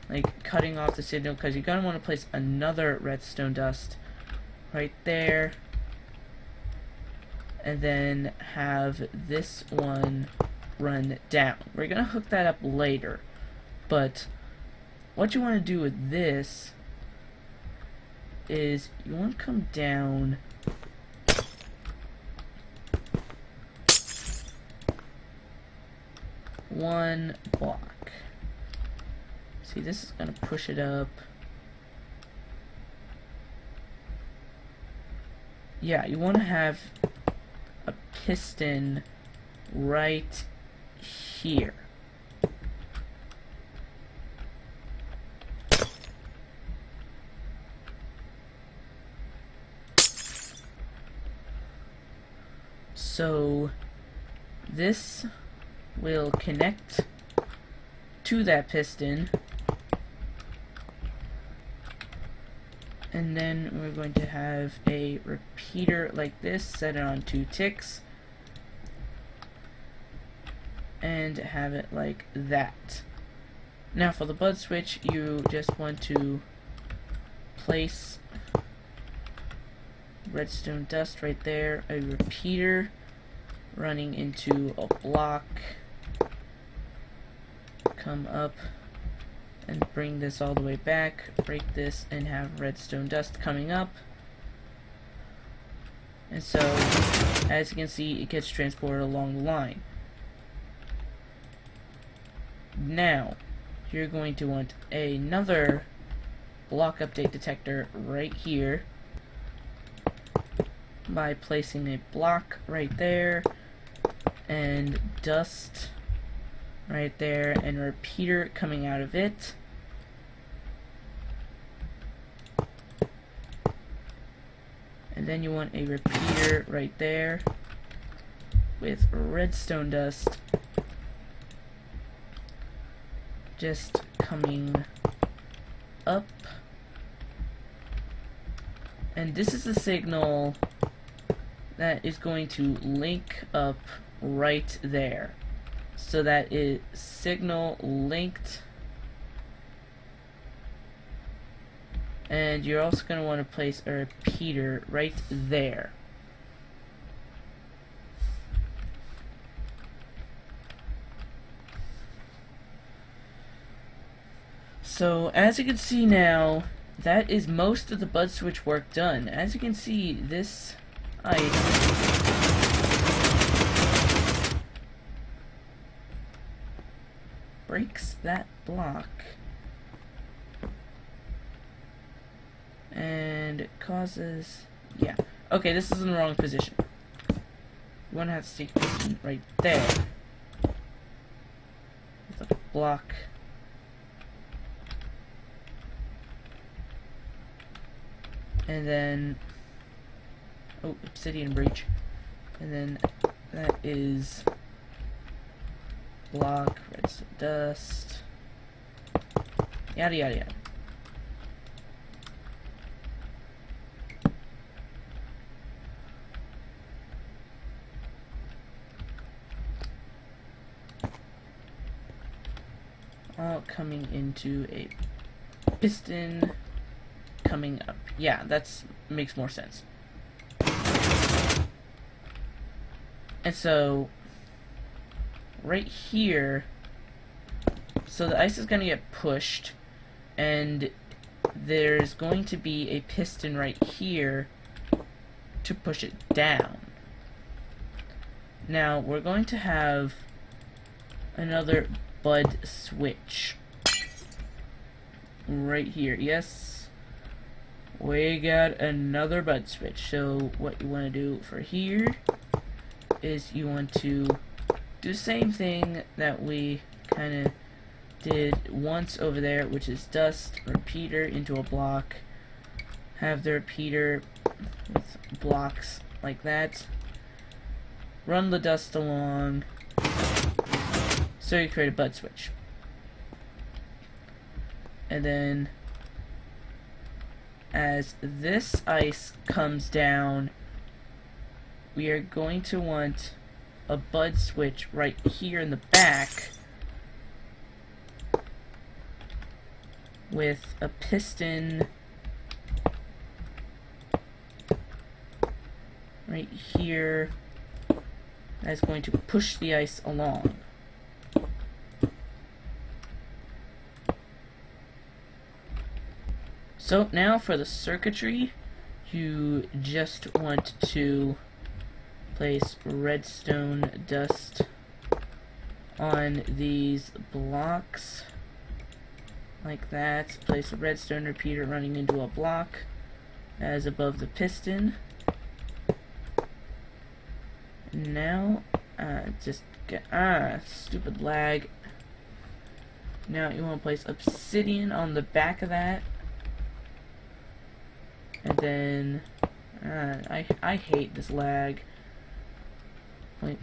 like cutting off the signal, because you're going to want to place another redstone dust right there, and then have this one run down. We're going to hook that up later, but what you want to do with this is you want to come down one block. See, this is going to push it up. Yeah, you want to have a piston right here. So this will connect to that piston, and then we're going to have a repeater like this, set it on 2 ticks, and have it like that. Now for the bud switch, you just want to place redstone dust right there, a repeater running into a block, come up and bring this all the way back, break this, and have redstone dust coming up. And so, as you can see, it gets transported along the line. Now, you're going to want another block update detector right here by placing a block right there, and dust right there, and a repeater coming out of it. And then you want a repeater right there with redstone dust just coming up. And this is the signal that is going to link up right there. So that is signal linked, And you're also going to want to place a repeater right there. So, as you can see now, that is most of the bud switch work done. As you can see, this ice breaks that block and it causes, yeah. Okay, this is in the wrong position. You want to have to stick this in right there with a block. And then, oh, obsidian breach. And then that is block, redstone dust, yada yada yada. All coming into a piston coming up. Yeah, that's makes more sense. And so right here, so the ice is going to get pushed and there's going to be a piston right here to push it down. Now we're going to have another bud switch right here. Yes, we got another bud switch. So what you want to do for here is you want to do the same thing that we kind of did once over there, which is dust repeater into a block, have the repeater with blocks like that, run the dust along, so you create a bud switch. And then as this ice comes down, we are going to want a bud switch right here in the back with a piston right here that's going to push the ice along. So now for the circuitry, you just want to place redstone dust on these blocks like that. Place a redstone repeater running into a block as above the piston. Now just get stupid lag. Now you want to place obsidian on the back of that, and then I hate this lag. Wait.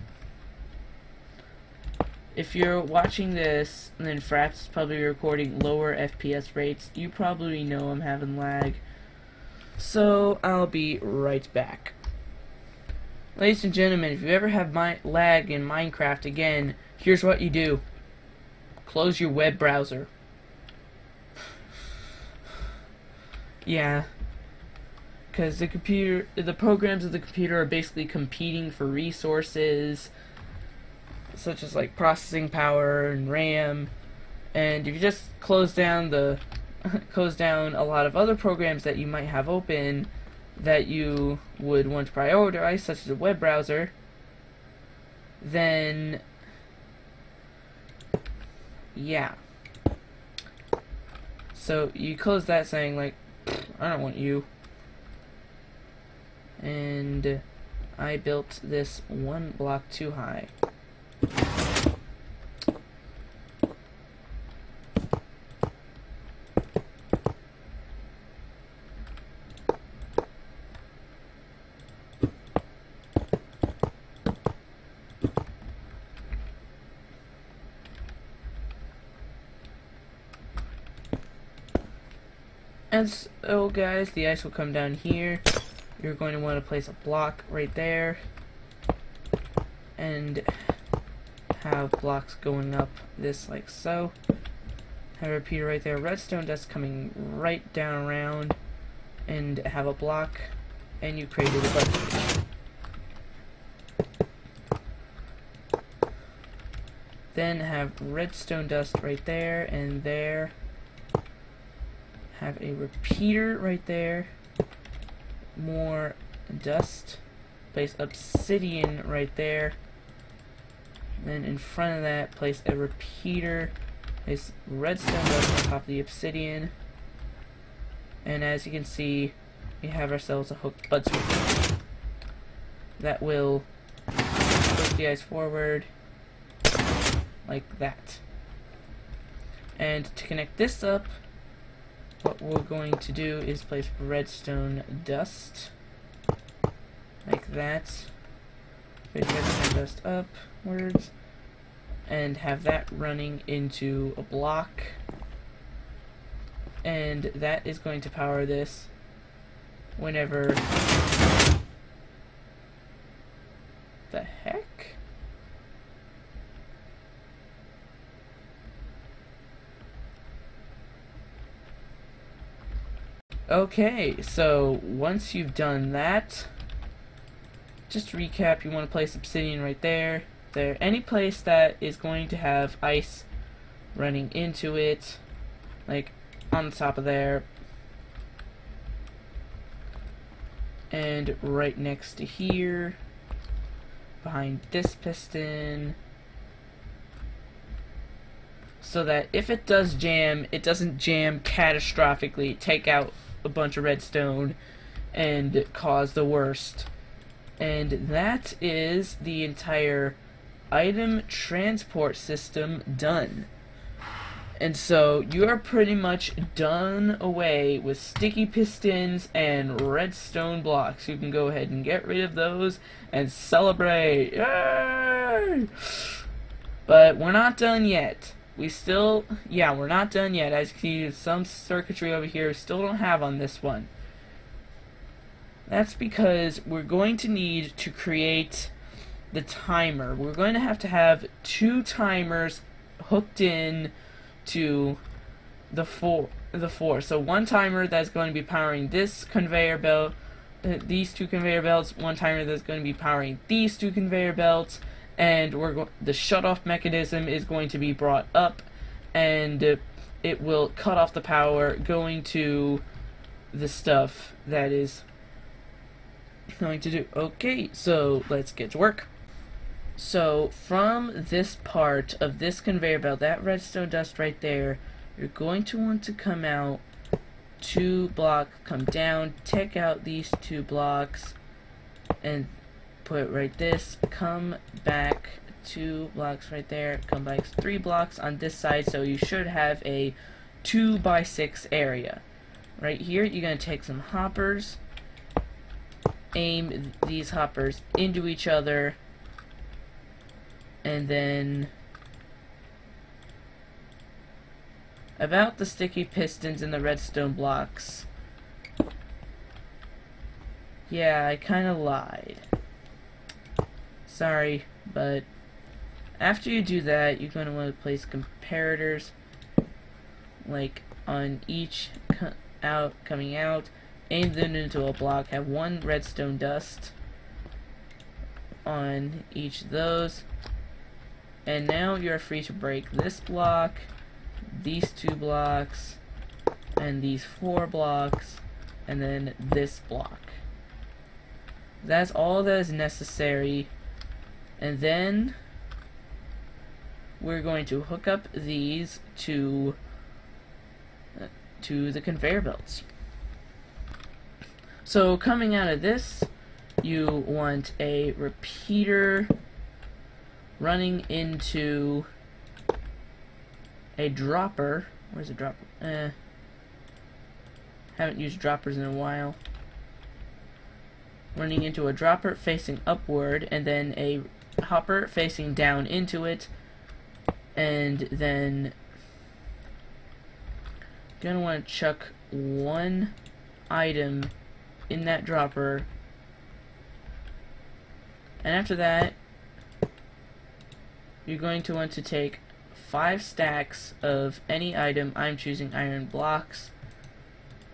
If you're watching this and then Fraps is probably recording lower FPS rates, you probably know I'm having lag. So I'll be right back. Ladies and gentlemen, if you ever have lag in Minecraft again, here's what you do. Close your web browser. Yeah. Because the programs of the computer are basically competing for resources, such as like processing power and RAM. And if you just close down a lot of other programs that you might have open that you would want to prioritize, such as a web browser, then yeah. So you close that saying like, I don't want you. And I built this one block too high. And so guys, the ice will come down here. You're going to want to place a block right there and have blocks going up this like so. have a repeater right there. Redstone dust coming right down around, and have a block, and you created a button. Then have redstone dust right there and there. Have a repeater right there. More dust. Place obsidian right there. Then in front of that, place a repeater. Place redstone dust on top of the obsidian. And as you can see, we have ourselves a hooked bud switch. That will push the ice forward like that. And to connect this up, what we're going to do is place redstone dust like that. Place redstone dust upwards and have that running into a block, and that is going to power this whenever the heck? Okay, so once you've done that, just to recap, you want to place obsidian right there. Any place that is going to have ice running into it, like on the top of there, and right next to here, behind this piston, so that if it does jam, it doesn't jam catastrophically, take out a bunch of redstone and cause the worst. And that is the entire item transport system done. And so you are pretty much done away with sticky pistons and redstone blocks. You can go ahead and get rid of those and celebrate. Yay! But we're not done yet. We're not done yet. As you can see, some circuitry over here we still don't have on this one. That's because we're going to need to create the timer. We're going to have 2 timers hooked in to the four. So one timer that's going to be powering this conveyor belt, these 2 conveyor belts, one timer that's going to be powering these 2 conveyor belts, and the shut-off mechanism is going to be brought up, and it will cut off the power going to the stuff that is going to do. Okay, so let's get to work. So from this part of this conveyor belt, that redstone dust right there, you're going to want to come out 2 blocks, come down, take out these 2 blocks, and put right this, come back 2 blocks right there, come back 3 blocks on this side, so you should have a 2x6 area. Right here, you're going to take some hoppers, aim these hoppers into each other, and then about the sticky pistons and the redstone blocks. Yeah, I kinda lied. Sorry, but after you do that, you're going to want to place comparators like on each coming out, aim them into a block, have 1 redstone dust on each of those, and now you're free to break this block, these 2 blocks, and these 4 blocks, and then this block. That's all that is necessary. And then we're going to hook up these to the conveyor belts. So coming out of this, you want a repeater running into a dropper. Where's the dropper? Haven't used droppers in a while. Running into a dropper facing upward, and then a hopper facing down into it, and then you're gonna want to chuck 1 item in that dropper, and after that you're going to want to take 5 stacks of any item. I'm choosing iron blocks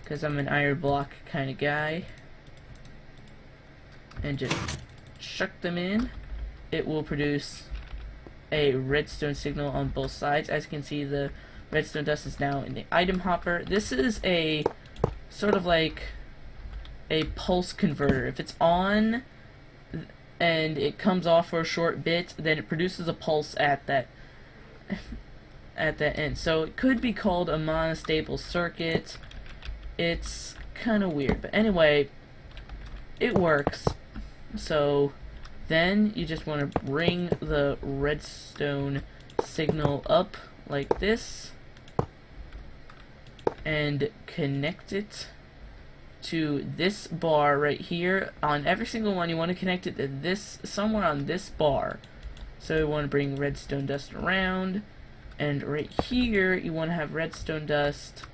because I'm an iron block kind of guy. And just chuck them in. It will produce a redstone signal on both sides. As you can see, the redstone dust is now in the item hopper. This is a sort of like a pulse converter. If it's on and it comes off for a short bit, then it produces a pulse at that end. So it could be called a monostable circuit. It's kind of weird, but anyway, it works. So then you just want to bring the redstone signal up like this and connect it to this bar right here. On every single one, you want to connect it to this, somewhere on this bar. So you want to bring redstone dust around, and right here you want to have redstone dust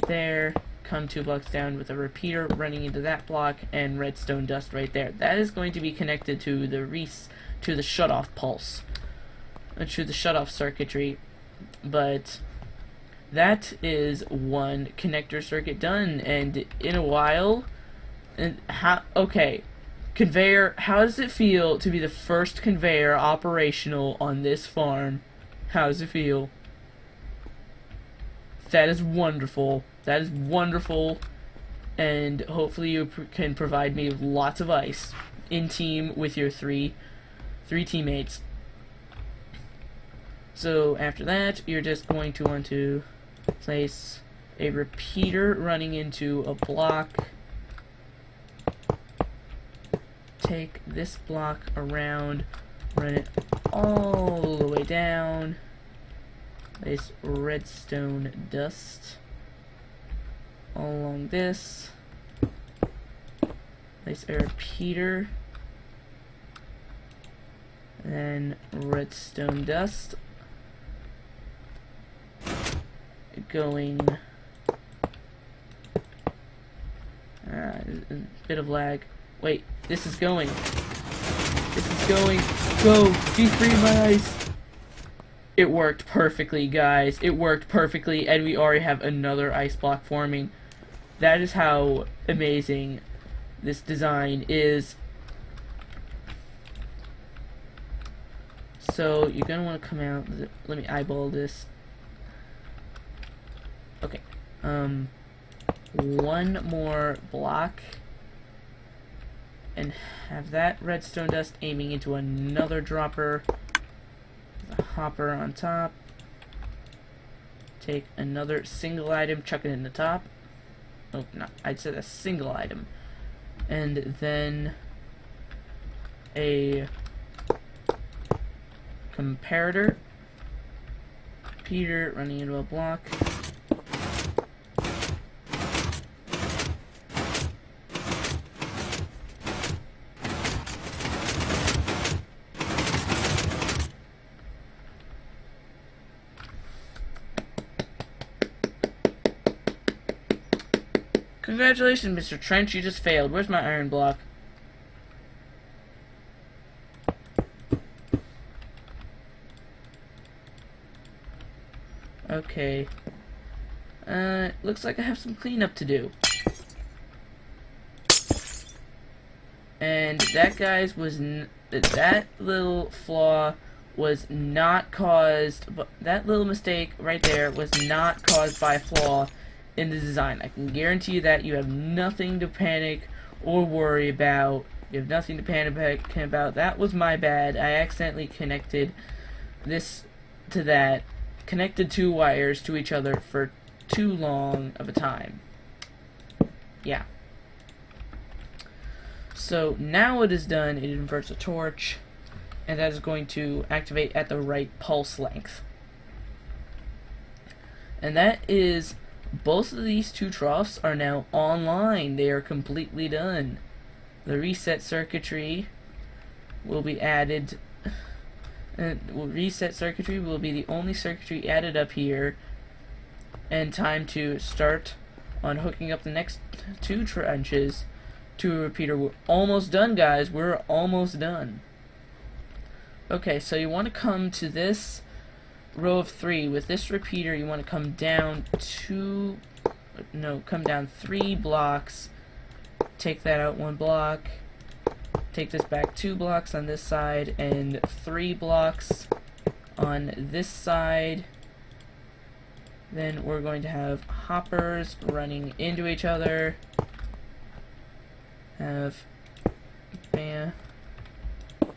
there, come 2 blocks down with a repeater running into that block, and redstone dust right there. That is going to be connected to the shutoff pulse, to the shutoff circuitry. But that is one connector circuit done, and in a while, okay, conveyor, how does it feel to be the first conveyor operational on this farm? How does it feel? That is wonderful. That is wonderful, and hopefully you can provide me with lots of ice in team with your three teammates. So after that, you're just going to want to place a repeater running into a block. Take this block around, run it all the way down. Place redstone dust along this. Place a repeater. Then redstone dust. Going. A bit of lag. Wait, this is going. This is going. Go! Be free, my ice! It worked perfectly, guys. It worked perfectly, and we already have another ice block forming. That is how amazing this design is. So, you're gonna want to come out. Let me eyeball this. Okay. One more block. And have that redstone dust aiming into another dropper. The hopper on top. Take another single item, chuck it in the top. Oh, no, I'd said a single item. And then a comparator. Repeater running into a block. Congratulations, Mr. Trench, you just failed. Where's my iron block? Okay. Looks like I have some cleanup to do. And that, guys, that little flaw was not caused, but that little mistake right there was not caused by a flaw in the design. I can guarantee you that. You have nothing to panic or worry about. You have nothing to panic about. That was my bad. I accidentally connected this to that. Connected 2 wires to each other for too long of a time. Yeah. So now it is done. It inverts a torch, and that is going to activate at the right pulse length. And that is, both of these 2 troughs are now online. They are completely done. The reset circuitry will be added. Reset circuitry will be the only circuitry added up here. And time to start on hooking up the next 2 trenches to a repeater. We're almost done, guys. We're almost done. Okay, so you want to come to this row of 3. With this repeater, you want to come down come down 3 blocks. Take that out 1 block. Take this back 2 blocks on this side, and 3 blocks on this side. Then we're going to have hoppers running into each other. Have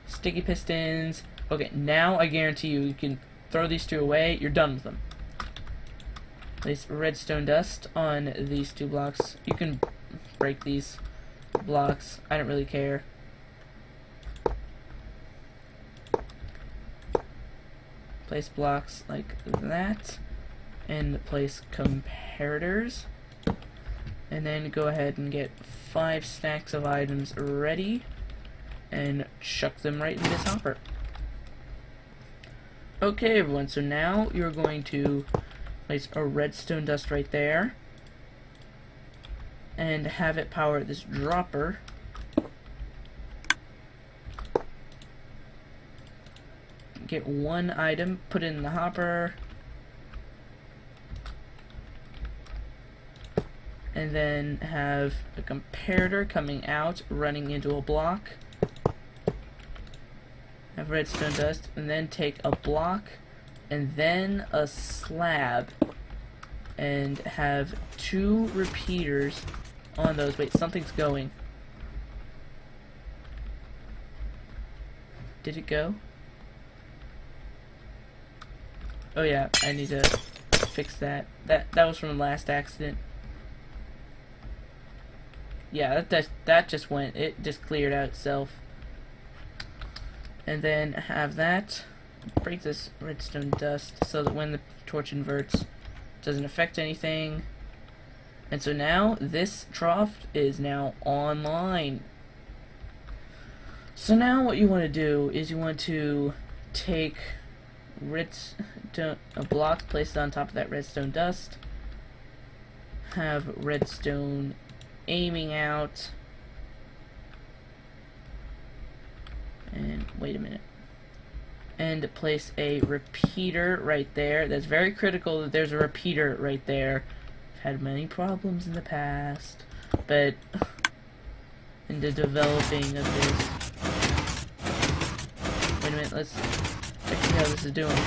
sticky pistons. Okay, now I guarantee you can throw these 2 away. You're done with them. Place redstone dust on these 2 blocks. You can break these blocks. I don't really care. Place blocks like that. And place comparators. And then go ahead and get 5 stacks of items ready. And chuck them right in this hopper. Okay, everyone, so now you're going to place a redstone dust right there. And have it power this dropper. Get 1 item, put it in the hopper. And then have a comparator coming out, running into a block. Have redstone dust, and then take a block, and then a slab, and have 2 repeaters on those. Wait, something's going. Did it go? Oh yeah, I need to fix that. That was from the last accident. Yeah, that just went. It just cleared out itself. And then have that break this redstone dust so that when the torch inverts, it doesn't affect anything. And so now this trough is now online. So now what you want to do is you want to take a block, place it on top of that redstone dust. Have redstone aiming out. And wait a minute. And place a repeater right there. That's very critical that there's a repeater right there. I've had many problems in the past, but in the developing of this. Wait a minute, let's check see how this is doing.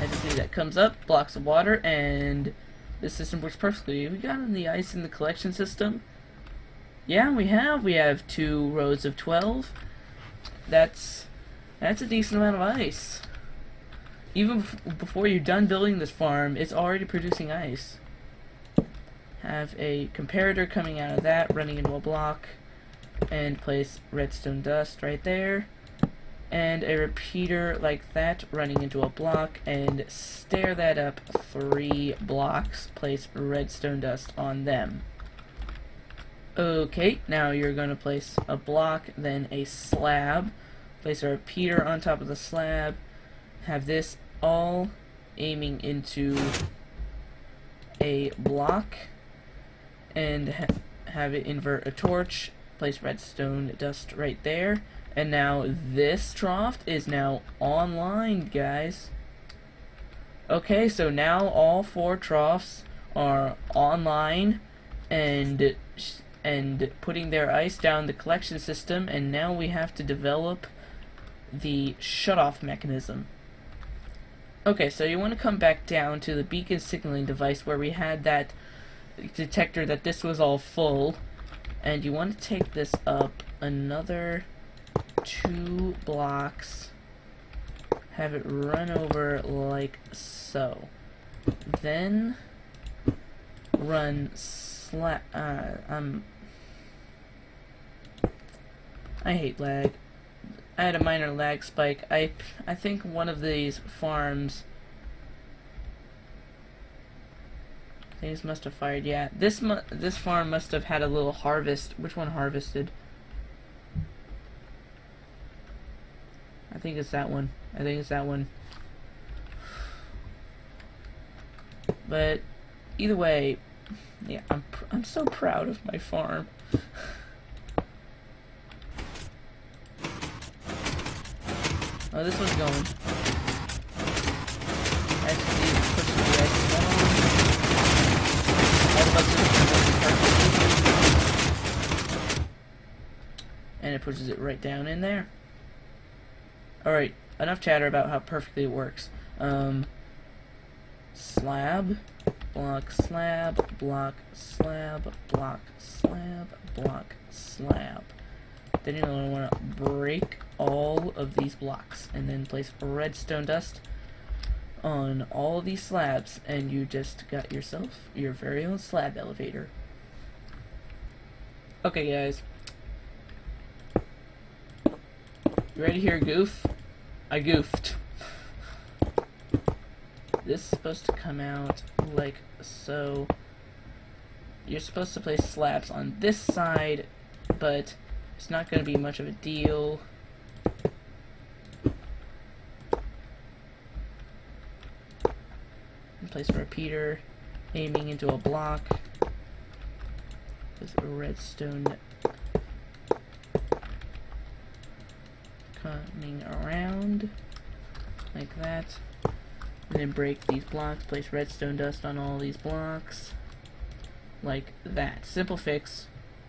As you see, that comes up, blocks of water, and this system works perfectly. We got the ice in the collection system. Yeah, we have 2 rows of 12. That's a decent amount of ice. Even before you're done building this farm, it's already producing ice. Have a comparator coming out of that, running into a block, and place redstone dust right there. And a repeater like that, running into a block, and stair that up 3 blocks. Place redstone dust on them. Okay, now you're going to place a block, then a slab. Place a repeater on top of the slab. Have this all aiming into a block. And have it invert a torch. Place redstone dust right there. And now this trough is now online, guys. Okay, so now all 4 troughs are online and putting their ice down the collection system, and now we have to develop the shutoff mechanism. Okay, so you want to come back down to the beacon signaling device where we had that detector that this was all full, and you want to take this up another 2 blocks, have it run over like so, then run I hate lag. I had a minor lag spike. I think one of these farms, things must have fired. Yeah, this farm must have had a little harvest. Which one harvested? I think it's that one. I think it's that one. But either way, yeah, I'm so proud of my farm. Oh, this one's going. As you see, it pushes the ice along. All the buttons are perfect. And it pushes it right down in there. Alright, enough chatter about how perfectly it works. Slab, block, slab, block, slab, block, slab, block, slab. Then you're going to want to break all of these blocks and then place redstone dust on all of these slabs, and you just got yourself your very own slab elevator. Okay, guys. You ready to hear a goof? I goofed. This is supposed to come out like so. You're supposed to place slabs on this side, but it's not going to be much of a deal. And place a repeater aiming into a block with a redstone coming around like that. And then break these blocks, place redstone dust on all these blocks like that. Simple fix.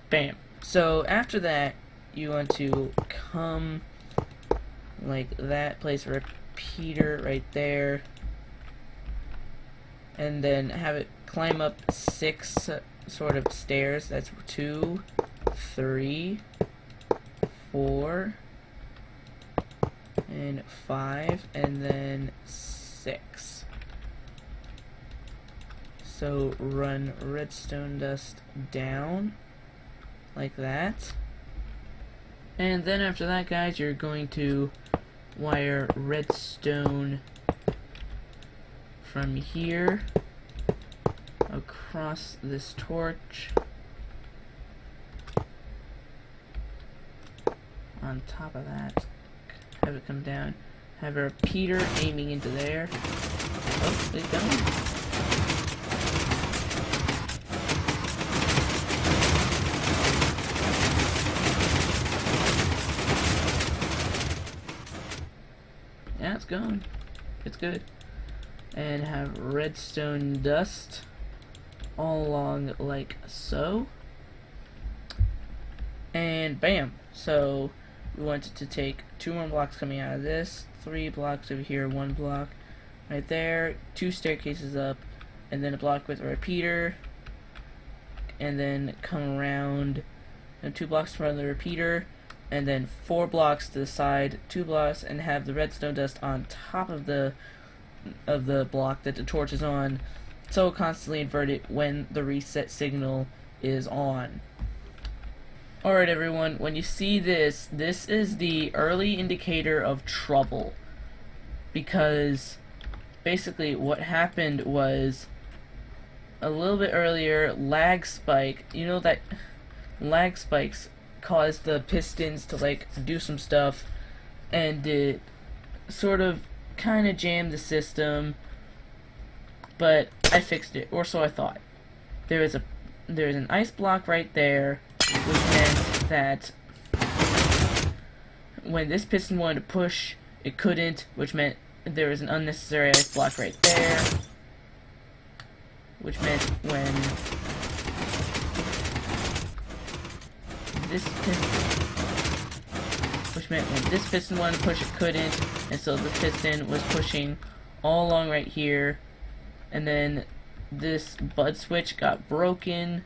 Bam. So after that, you want to come like that, place a repeater right there, and then have it climb up 6 sort of stairs. That's 2, 3, 4, and 5, and then 6. So run redstone dust down like that. And then after that, guys, you're going to wire redstone from here across this torch on top of that. Have it come down. Have a repeater aiming into there. Oh, it's going. Yeah, it's going. It's good. And have redstone dust all along like so. And bam. So we wanted to take 2 more blocks coming out of this, 3 blocks over here, 1 block right there, 2 staircases up, and then a block with a repeater, and then come around and 2 blocks in front of the repeater, and then 4 blocks to the side, 2 blocks, and have the redstone dust on top of the block that the torch is on, so constantly invert it when the reset signal is on. Alright everyone, when you see this, this is the early indicator of trouble, because basically what happened was a little bit earlier, lag spike, you know that lag spikes caused the pistons to like do some stuff, and it sort of kind of jammed the system, but I fixed it, or so I thought. There's an ice block right there, which meant that when this piston wanted to push, it couldn't, which meant there was an unnecessary ice block right there, which meant when this piston wanted to push, it couldn't, and so this piston was pushing all along right here, and then this bud switch got broken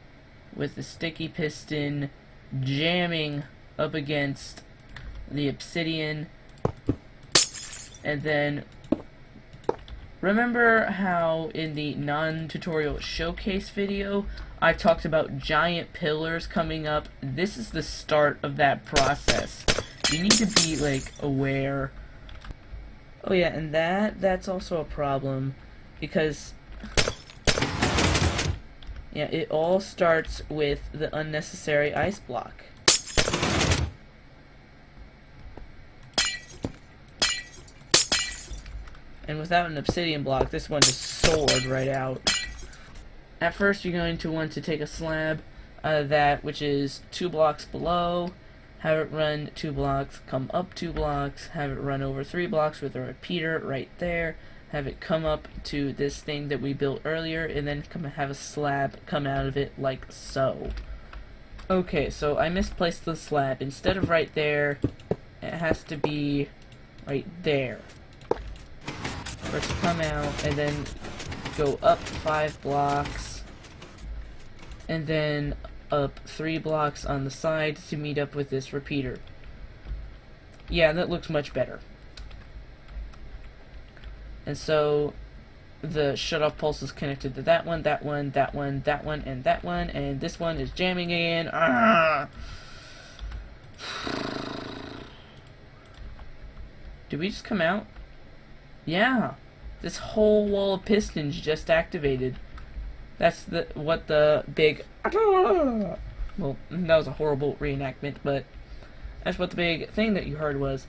with the sticky piston jamming up against the obsidian. And then remember how in the non-tutorial showcase video I talked about giant pillars coming up? This is the start of that process. You need to be like aware. Oh yeah, and that's also a problem, because yeah, it all starts with the unnecessary ice block. And without an obsidian block, this one just soared right out. At first, you're going to want to take a slab, which is 2 blocks below, have it run 2 blocks, come up 2 blocks, have it run over 3 blocks with a repeater right there, have it come up to this thing that we built earlier, and then have a slab come out of it like so. Okay, so I misplaced the slab. Instead of right there, it has to be right there for it to come out, and then go up 5 blocks, and then up 3 blocks on the side to meet up with this repeater. Yeah, that looks much better. And so the shutoff pulse is connected to that one, that one, that one, that one, and that one, and this one is jamming again. Ah! Did we just come out? Yeah. This whole wall of pistons just activated. That's what the big... Well, that was a horrible reenactment, but that's what the big thing that you heard was.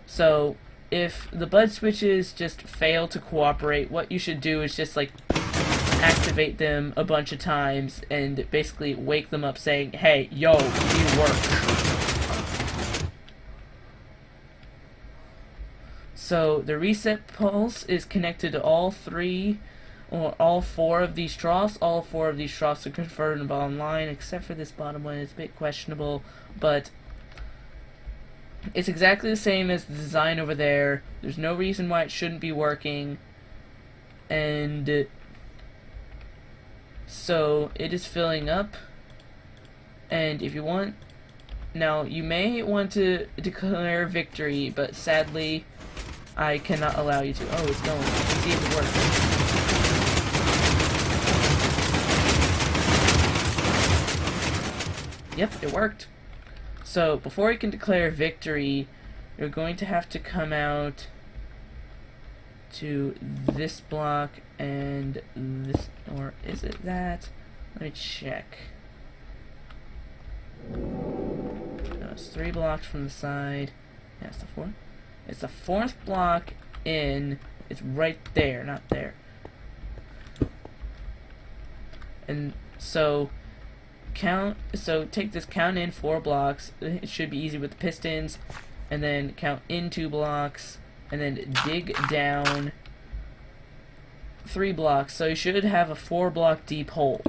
So, if the bud switches just fail to cooperate, what you should do is just, like, activate them a bunch of times and basically wake them up saying, hey, yo, you work. So, the reset pulse is connected to all 4 of these troughs. All 4 of these troughs are converted online, except for this bottom one. It's a bit questionable, but it's exactly the same as the design over there. There's no reason why it shouldn't be working. And so it is filling up. And if you want, now you may want to declare victory, but sadly I cannot allow you to. Oh, it's going. Let's see if it works. Yep, it worked. So, before you can declare victory, you're going to have to come out to this block and this, or is it that? Let me check. No, it's 3 blocks from the side. Yeah, it's the 4th. It's the 4th block in. It's right there, not there. And so take this, count in 4 blocks. It should be easy with the pistons, and then count in 2 blocks, and then dig down 3 blocks. So you should have a 4-block deep hole.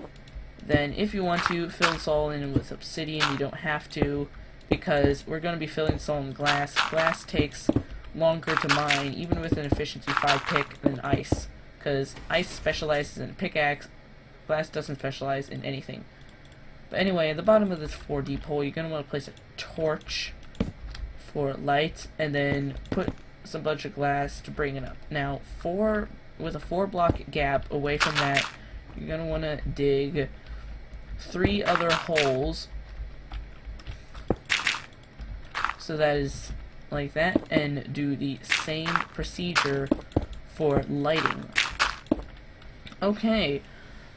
Then if you want to fill this all in with obsidian, you don't have to, because we're going to be filling this all in glass. Glass takes longer to mine, even with an efficiency 5 pick, than ice, because ice specializes in pickaxe, glass doesn't specialize in anything. But anyway, at the bottom of this 4 deep hole, you're going to want to place a torch for light, and then put some bunch of glass to bring it up. Now, with a 4-block gap away from that, you're going to want to dig 3 other holes. So that is like that, and do the same procedure for lighting. Okay.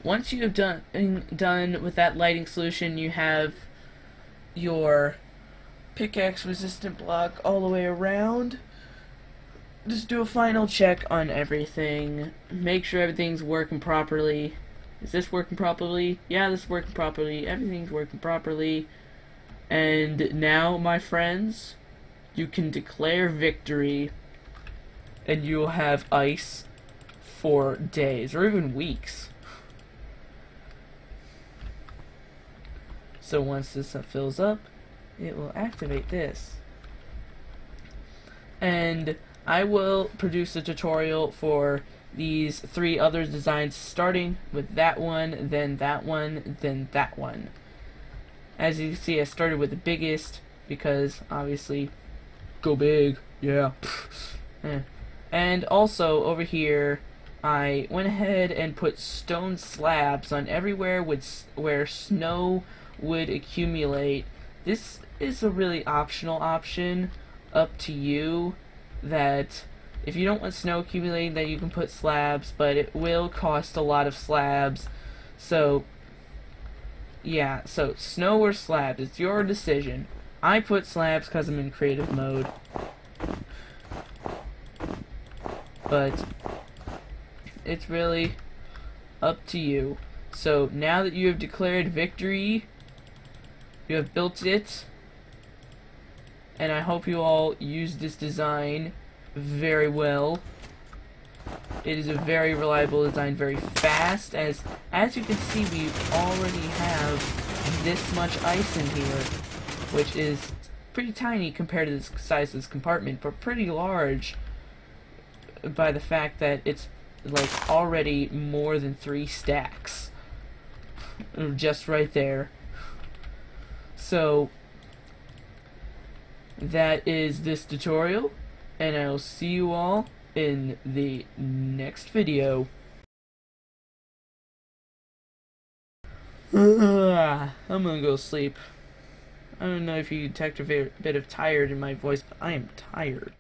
Once you have done with that lighting solution, you have your pickaxe resistant block all the way around. Just do a final check on everything. Make sure everything's working properly. Is this working properly? Yeah, this is working properly. Everything's working properly. And now, my friends, you can declare victory, and you'll have ice for days, or even weeks. So once this fills up, it will activate this. And I will produce a tutorial for these 3 other designs, starting with that one, then that one, then that one. As you can see, I started with the biggest, because obviously, go big, yeah. And also, over here, I went ahead and put stone slabs on everywhere where snow would accumulate. This is a really optional option, up to you, that if you don't want snow accumulating, then you can put slabs, but it will cost a lot of slabs. So yeah, so snow or slabs, it's your decision. I put slabs because I'm in creative mode, but it's really up to you. So now that you have declared victory, you have built it, and I hope you all use this design very well. It is a very reliable design, very fast, as you can see we already have this much ice in here, which is pretty tiny compared to the size of this compartment, but pretty large by the fact that it's like already more than 3 stacks just right there. So that is this tutorial, and I'll see you all in the next video. I'm gonna go sleep. I don't know if you detect a bit of tired in my voice, but I am tired.